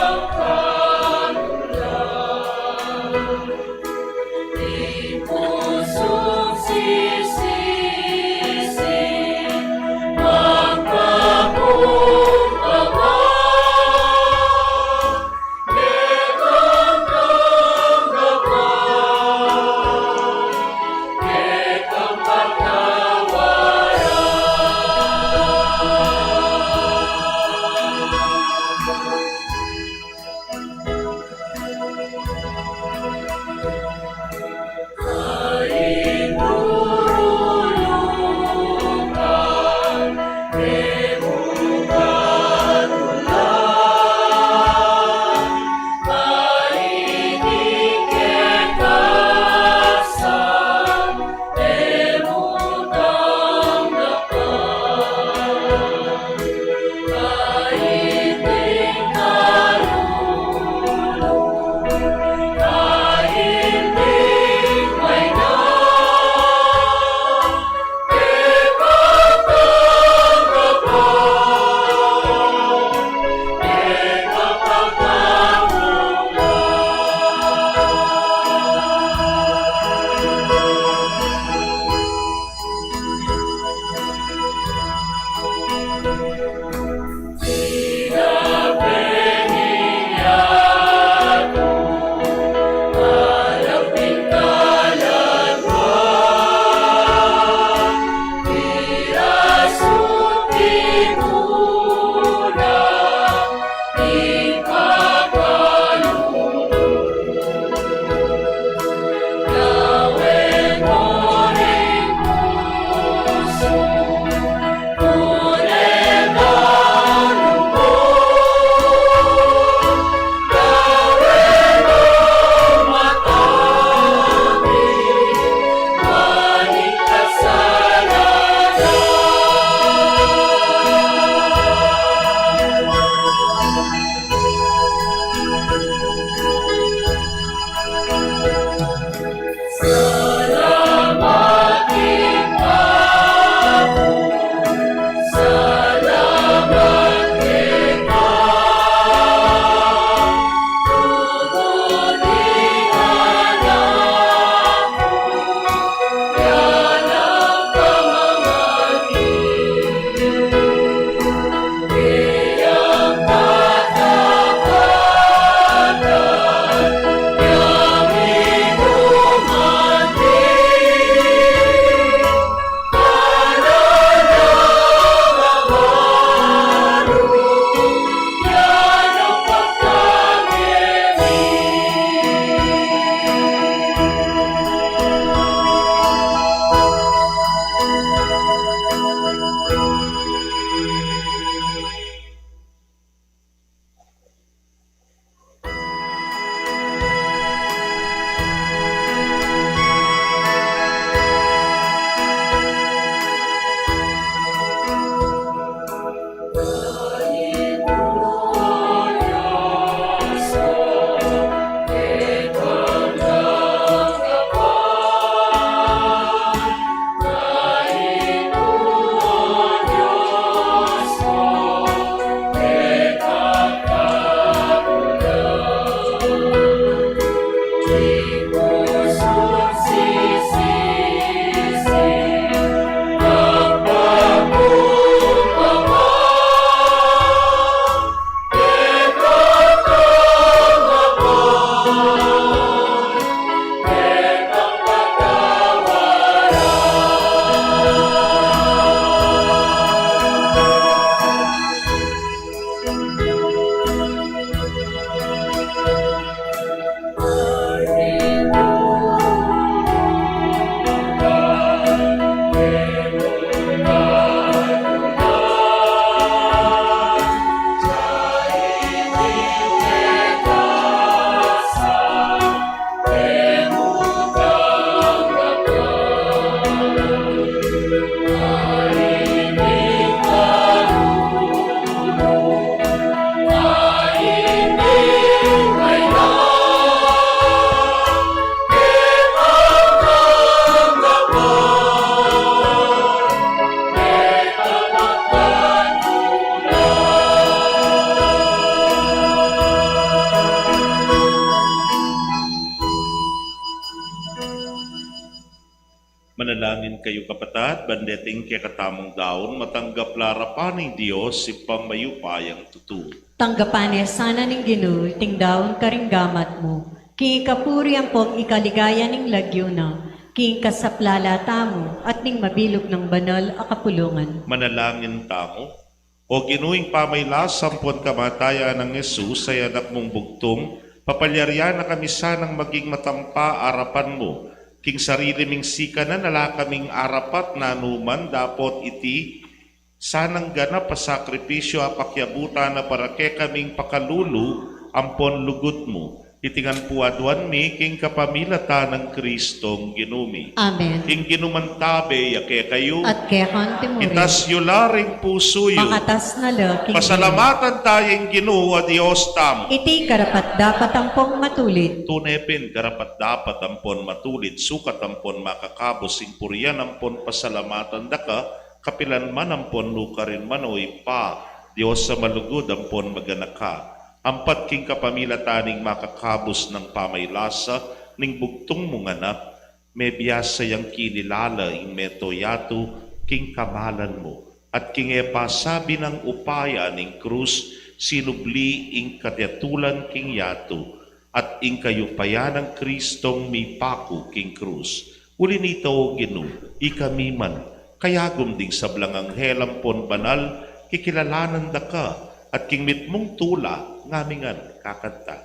Manalangin kayo kapatid, bandeting kay katamong daon, matanggap larapan ng Diyos si pamayupayang tutu. Tanggapan niya sana ning Ginoo, tingdaon karinggamat mo. King kapuri ang pong ikaligaya ning lagyo na, king kasaplalata mo, at ning mabilog ng banal a kapulungan. Manalangin tamo, o ginuing pamaylas sampon kamatayan ng Jesus ay anak mong bugtong, papalyaryan na kami sanang maging matampa arapan mo. King sarili ming sika na nala kaming arapat na numan dapot iti, sanang ganap pa sakripisyo apakyabuta na para ke kaming pakalulu ampon lugut mo. Itingan puadwan mi king kapamilata ng Kristong ginumi. Amen. King ginumantabe yake kayo, At kaya kanti mo itas yu laring puso yu. makatas na la, king Pasalamatan tayong Ginoo a Dios tamo. iti karapat dapat ang pong matulit. Tunepin karapat dapat ampon matulit, sukat ampon makakabos, sing purian ampon pasalamatan daka, kapilan man ampon lukarin manoy pa, Dios sa malugod ampon maganaka. Ampat king kapamilataning makakabos ng pamaylasa, ning bugtong mong anak, may biyasa yang kinilala ing metoyato, king kamalan mo. At king epasabi ng upaya ning krus, sinubli ing katyatulan king yato, at ing kayupayan ng Kristong mi paku king krus. Uli nito o Ginoo, ikamiman, kayagom ding sablang anghel ampon banal, kikilalanan da ka, at king mitmong tula, ngamingan kakanta.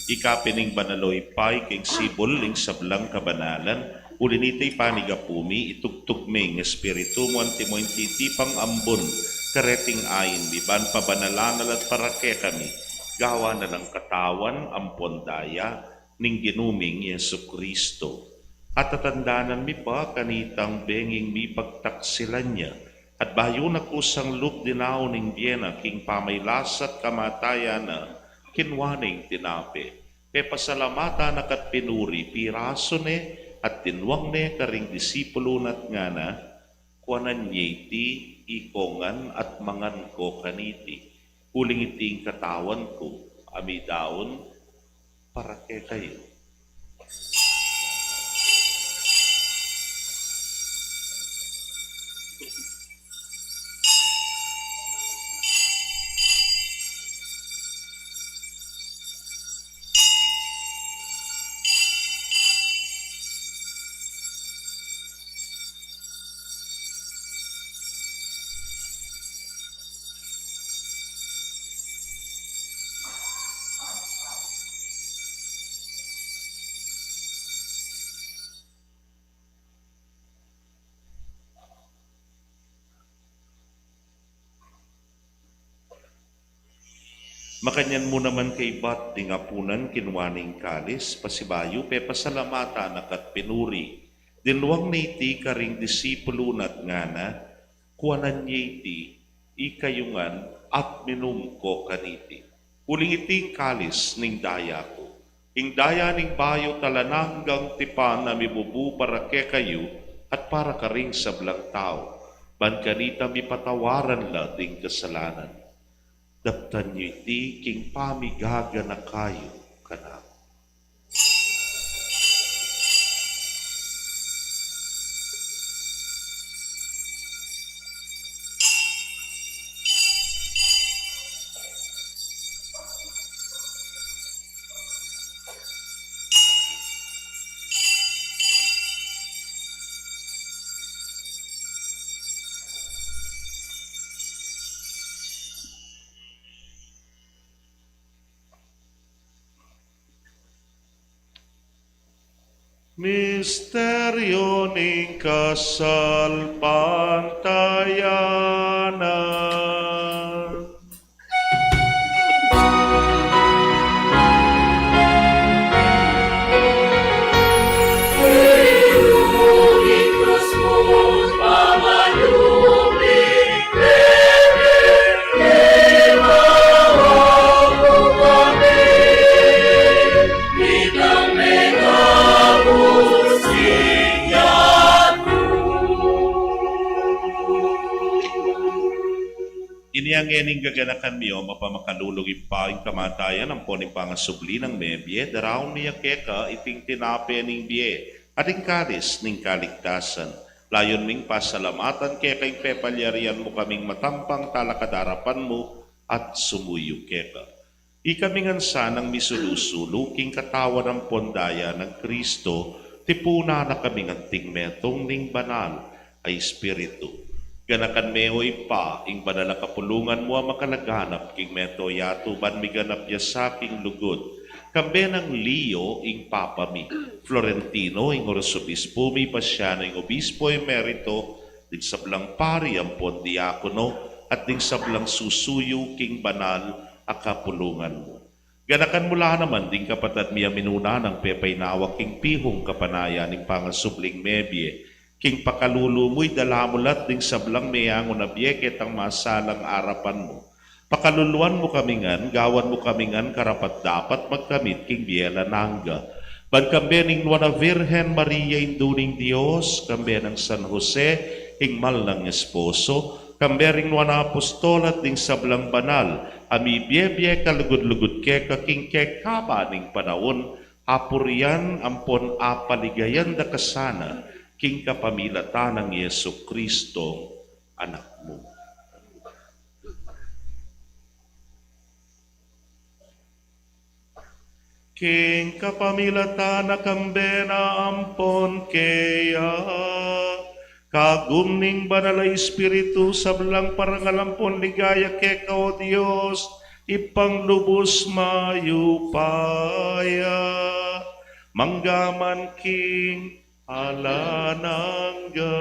Ikapining banaloy pay king sibol ling sablang kabanalan, ulinitay panigapumi itugtugming espiritu mo antimo intitipang ambon, kareting ayin biban pabanalanan at parake kami, gawa na ng katawan ampon daya, ning ginuming Yesu Kristo. At tatandanan mi pa kanitang benging mi pagtaksilan niya, at bayo na kusang lup dinaw ning Biena king pamaylasat kamatayan na, kinwaning tinape, kay pasalamata nakat pinuri, piraso ne, at tinwang ne karing disipulo nat nga na, kuanan ti ikongan at mangan ko kaniti, kuling iting katawan ko, amidaon, para kay kayo. Makanyan mo naman kay bat tingapunan kinwaning kalis, pasibayo pe pasalamata nakat pinuri. Dinluang niti karing disipulo nat ngana, kuanan ti ikayungan at minum ko kaniti. Uling iting kalis ning daya ko. Ing daya ning bayo talananggang tipan na mibubu para ke kayo at para karing sablang tao. Ban kanita mi patawaran la ding kasalanan. Daptan niyo iti king pamigaga na kayo kanako. Misteryo ning kasal pantayanan. Ikus mo pamalubing Iniyang ening gaganakan miyo, mapamakalulugin pa ang kamatayan ng poning pangasubli ng mebye, daraw niya keka iting tinape ning biye, ating karis ning kaligtasan. Layon ming pasalamatan keka ing pepalyarian mo kaming matampang talakadarapan mo at sumuyo keka. Ikamingan sanang misulusulu king katawan ng pondaya ng Kristo, tipuna na kaming anting metong ning banal ay Espiritu. Ganakan meoy pa, ing banal na kapulungan mo ang makalaganap, king meto yato ban miganap ya sa king lugod. Kambe ng Leo, ing papami, Florentino, ing Orsobispo, mi pasyano, ing Obispo, emerito, din sablang pari ang pondiakono, at din sablang susuyo, king banal, ang kapulungan mo. Ganakan mula naman, ding kapatad miya minuna ng pepaynawak, king pihong kapanayan, ing pangasubling mebye, king pakalulumuy dalamulat ding sablang meyango na biyeket ang masalang arapan mo. Pakaluluan mo kamingan, gawan mo kamingan, karapat dapat magkamit king biela nangga. Ban kambe ning Nuana Virgen Maria induning Dios, kambe ng San Jose, ing malang esposo, kambe ring Nuana Apostolat ding sablang banal, ami biyebye kalugod-lugod keka king kekaba ning panahon, hapurian ampon apaligayan da kasana, king kapamilatan ng Yesu Kristo, anak mo. King kapamilatan na kambe na ampon kaya, kagumning banal na Espiritu sablang parangalampon ligaya keka o Diyos, ipanglubos mayupaya, manggaman king alanangga.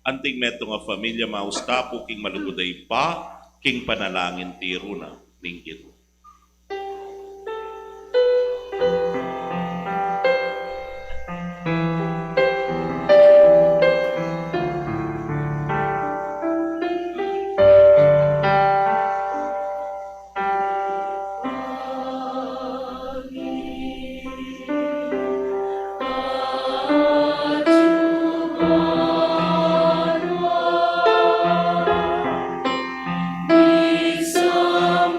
Anting meto nga pamilya maustapo king maluguday pa, king panalangin tiro na ninggit. Isang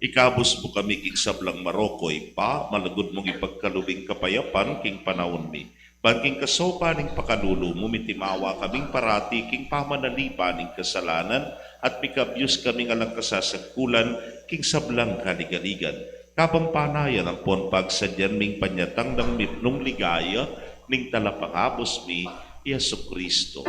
Ikabos mo kami king sablang Marokoy pa, malagod mong ipagkalubing kapayapan king panahon mi. Bangking kasopa ning pakalulo mo, mitimawa kaming parati king pamanalipa ning kasalanan, at mikabyos kaming alang kasasagkulan king sablang kaligaligan. Kabang panayan ang ponpag sadyan ming panyatang ng mitnong ligaya, ning talapangabos mi, Yesu Kristo.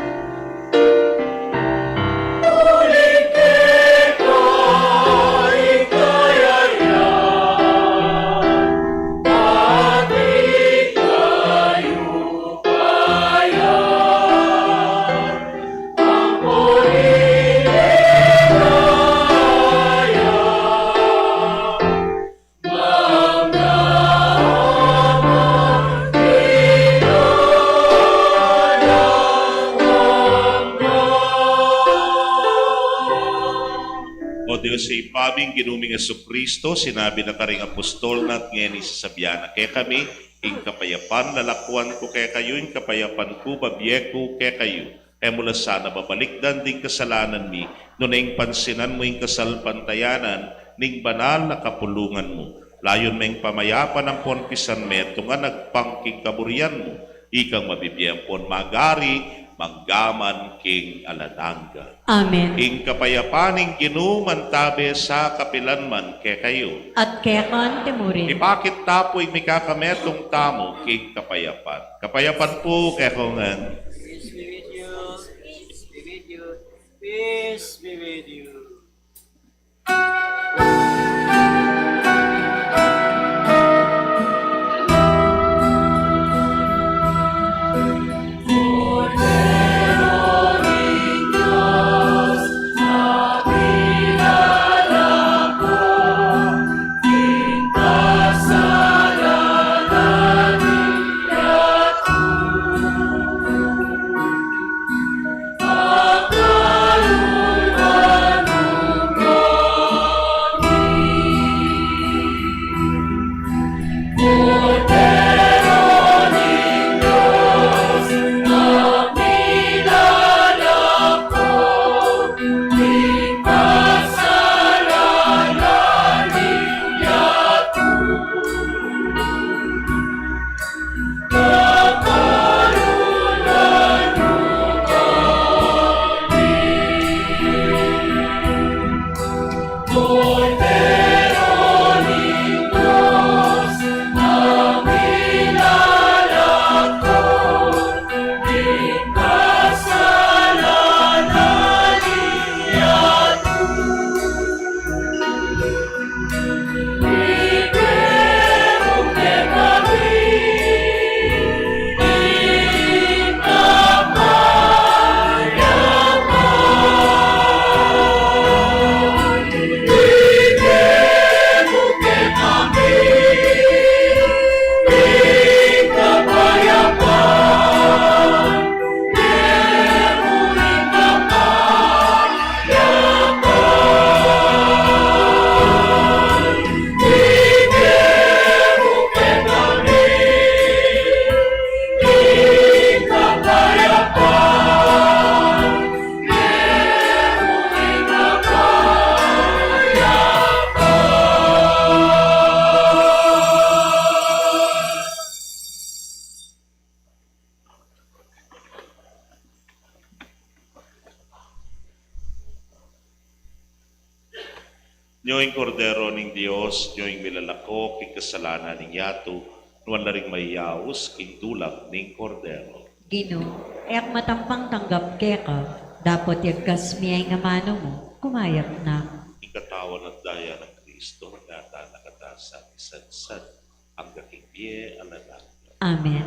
O Diyos, sa ipabing ginuming Yesu Kristo, sinabi na karing apostol na at ngayon isasabihan na kaya kami, ing kapayapan, lalakwan ko kaya kayo, ing kapayapan ko, babiye ko kaya kayo. Kaya mula sana babalikdan ding kasalanan mi, no na ing pansinan mo ing kasalpantayanan, ning banal na kapulungan mo. Layon may pamayapan ang ponpisan meto nga nagpangking kaburian mo, ikang mabibiyang pon magari, maggaman king aladangga. Amen. Ing kapayapaning ginuman tabi sa kapilanman ke kayo. At kekan timurin. Ipakit tapoy may kakametong tamo king kapayapan. Kapayapan po kekongan. Peace be with you. Peace be with you. Peace be with you. Nyoing kordero ning Dios, nyoing milalako, king kasalanan ning yato, nuwan na ring mayaos, king tulak ning kordero. Gino, ek matampang tanggap keka, dapat yagkas miyay nga mano mo, kumayat na. Ikatawan at daya ng Kristo, nagata nakatasa, isadsad, ang gaking biye, alalang. Amen.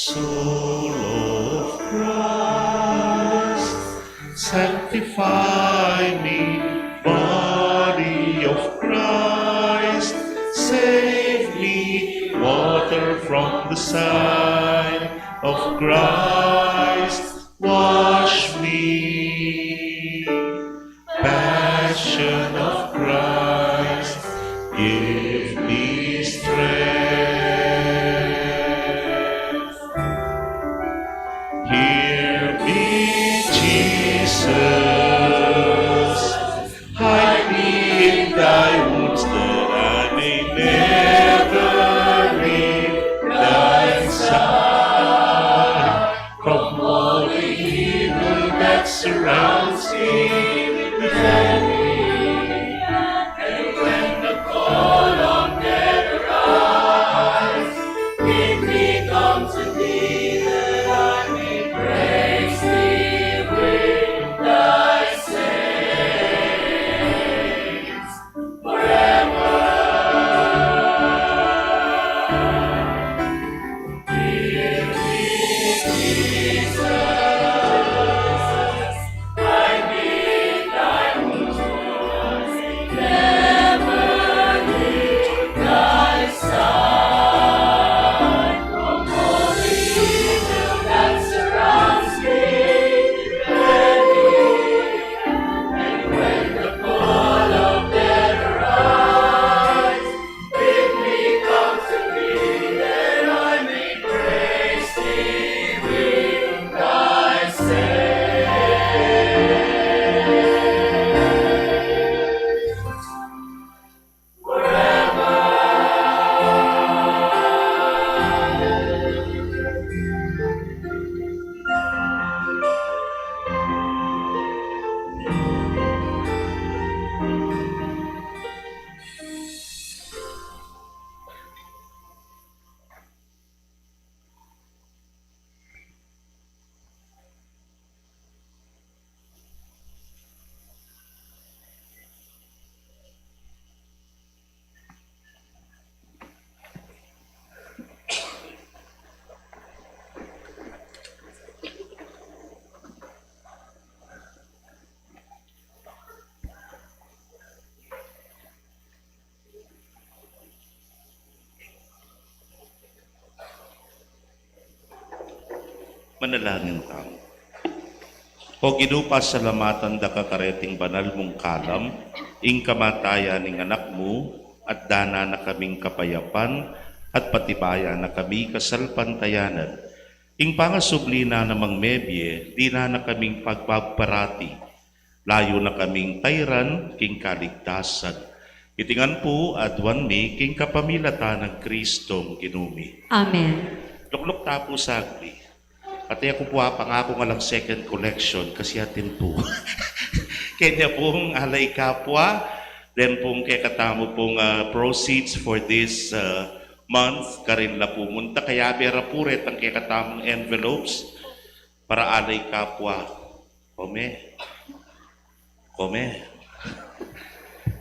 Soul of Christ, sanctify me. Body of Christ, save me. Water from the side of Christ, wash me. Passion of Christ, give me strength. Hear me, Jesus. Hide me in thy wounds that I may never leave thy side. From all the evil that surrounds me, defend me. And when the call of death arrives, bid me come to thee that I may praise thee with thy saints forever. Dear me, Jesus, hide me in thy wounds, never leave thy side. From all the evil that surrounds me, defend me. And when the call of death arrives, bid me come to thee that I may praise thee with thy saints forever. Manalangin tayo. O ginupa salamatan da kakareting banal mong kalam, ing kamatayan ng anak mo, at dana na kaming kapayapan, at patibaya na kami kasalpantayanan. Ing pangasublina namang mebye, di na kaming pagpagparati, layo na kaming tayran, king kaligtasan. Itingan po adwan mi, king kapamilata ng Kristong ginumi. Amen. Lukluk tapo sagli. Pati ako po pangako nga lang second collection kasi atin po. Kanya pong alay kapwa, then pong kaya katamo pong proceeds for this month, karin la pumunta, kaya bera puret ang kaya katamong envelopes para alay kapwa. Kome.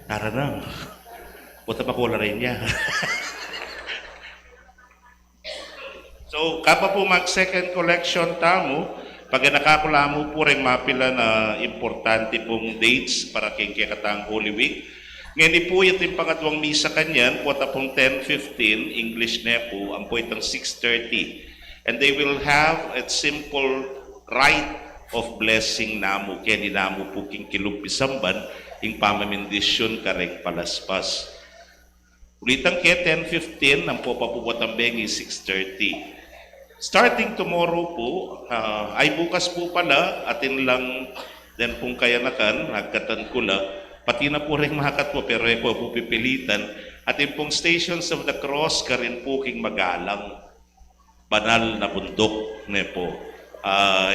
Tara na. Puta pa kula rin niya. So, kapa po mag-second collection tamo, pag nakakula mo po rin mapila na importante pong dates para kay katang Holy Week. Ngayon po yung pangatwang misa kanyan, po pong 10:15, English na po, ang po itong 6:30. And they will have a simple rite of blessing namo, kaya ni namo po king kilupisamban, yung pamamindisyon karek palaspas. Ulitang kaya 10:15, ang po papubuat ang bengi 6:30. Starting tomorrow po, ay bukas po pala, atin lang din pong kayanakan, nagkatan ko la, pati na po rin mahakat po, pero po pipilitan, atin pong Stations of the Cross, karin po king magalang, banal na bundok, ne po.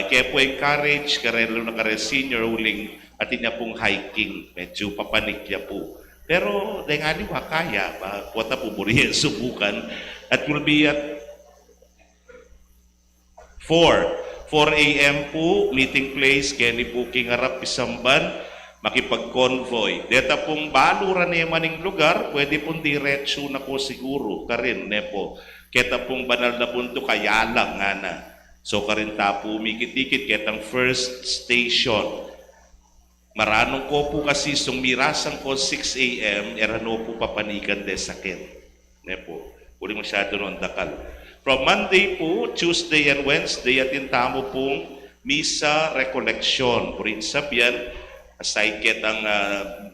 Kaya po encourage, karelo na kare senior huling, atin niya pong hiking, medyo papanikya po. Pero, dahil nga liwa, kaya, puwata po burihin, subukan, at will be at 4 a.m. po, meeting place, Kenny po king harap isamban, makipag-convoy. Deta pong baluran niya maning lugar, pwede pong diretsyo na po siguro, karin, nepo. Keta pong banal na punto, kaya lang nga na. So karin tapo, umikit-ikit, ketang first station. Maranong ko po kasi mirasang ko 6 a.m. erano po papanikan de sakit. Nepo, uli masyado noon dakal. From Monday po, Tuesday and Wednesday, atin tamo pong misa recollection. Purin sabihan, aside ketang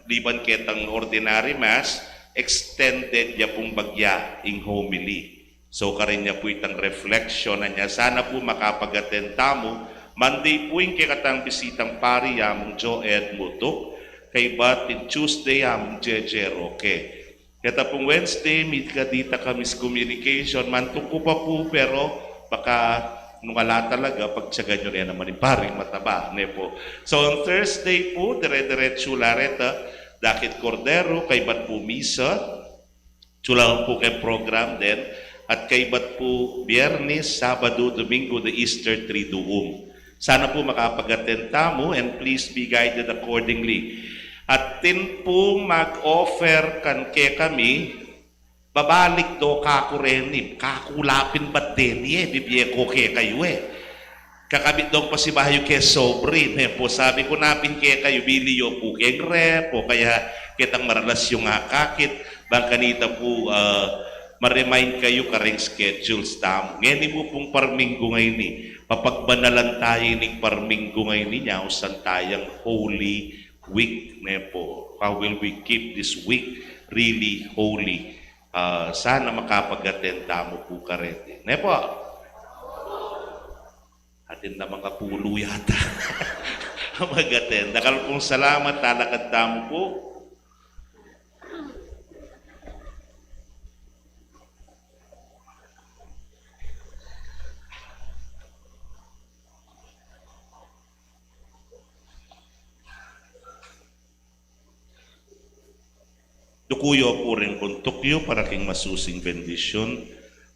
liban ketang ordinary mass, extended niya pong bagya in homily. So karin niya po itang reflection na niya. Sana po makapag-attend tamo. Monday po yung katang bisitang pari yamong Joed Muto. Kay batin Tuesday yamong Jeje Roque. Kaya pong Wednesday, meet ka dita ka miscommunication. Mantok ko pa po pero baka nung wala talaga, pagtsaga nyo rin naman yung paring mataba. Nepo. So on Thursday po, dire-diretso lareta, dakit Cordero, kay bat po misa, tsula po kay program din, at kay bat po Biyernes, Sabado, Domingo, the Easter Triduum. Sana po makapag-attend tamo and please be guided accordingly. At tin po mag-offer kan ke kami, babalik do kakurenim, kakulapin ba't din bibiye ko ke kayo Kakabit dong pasibahayo ke sobrin, po sabi ko napin ke kayo, biliyo po keng rep, o kaya kitang maralas yung kakit, bang kanita po, ma-remind kayo kareng schedules tamo. Ngayon mo pong parminggo ngayon ni, papagbanalan tayo ng parminggo ngayon ni niya, usan tayang Holy Week, nepo. How will we keep this week really holy? Sana makapag-attend tamo po karete. Nepo, atin na mga pulo yata. Mag-attend. Nakal pong salamat, talakad tamo po. Dukuyo po rin kung tukyo para king masusing bendisyon.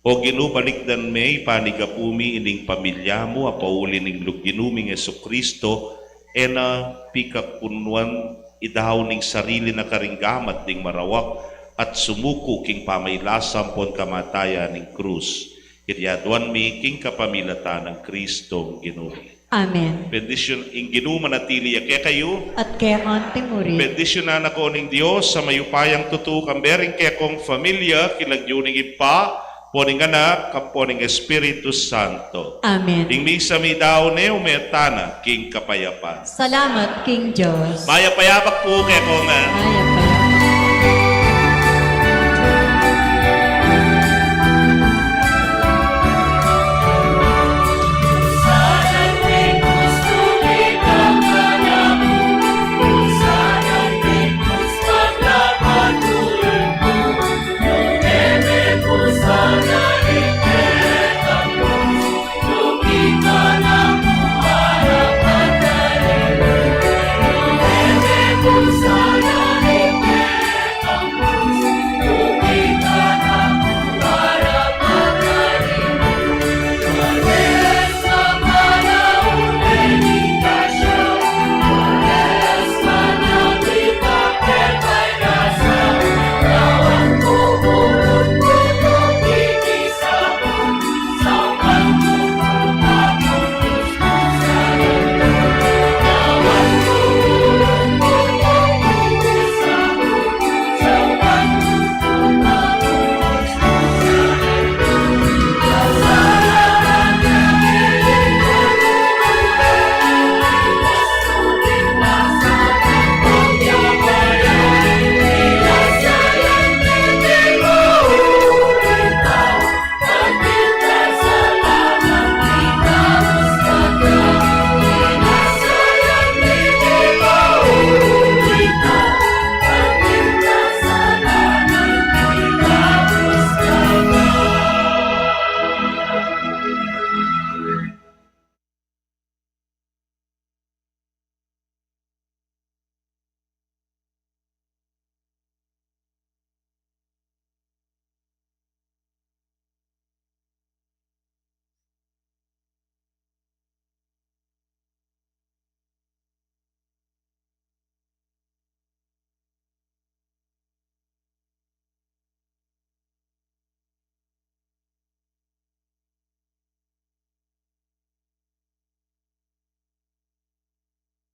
O ginubalik dan may panigapumi ining pamilya mo, apauli ning lugginuming Yesu Kristo, ena pikakunwan idahaw ning sarili na karinggamat ding marawak, at sumuko king pamaylasam pon kamatayan ning krus. Kiriaduan mi king kapamilata ng Kristo ginumi. Amen. Bendisyon ing ginuman at tiliya kaya kayo. At kaya konting uri. Bendisyon na ako ning Diyos sa mayupayang tutuk ang bering kaya kong familia, kilagyuning ipa, poning anak, kaponing Espiritu Santo. Amen. Ding misa mi daw ne umetana, king kapayapan. Salamat, King Diyos. Maya payapak po kaya kong Maya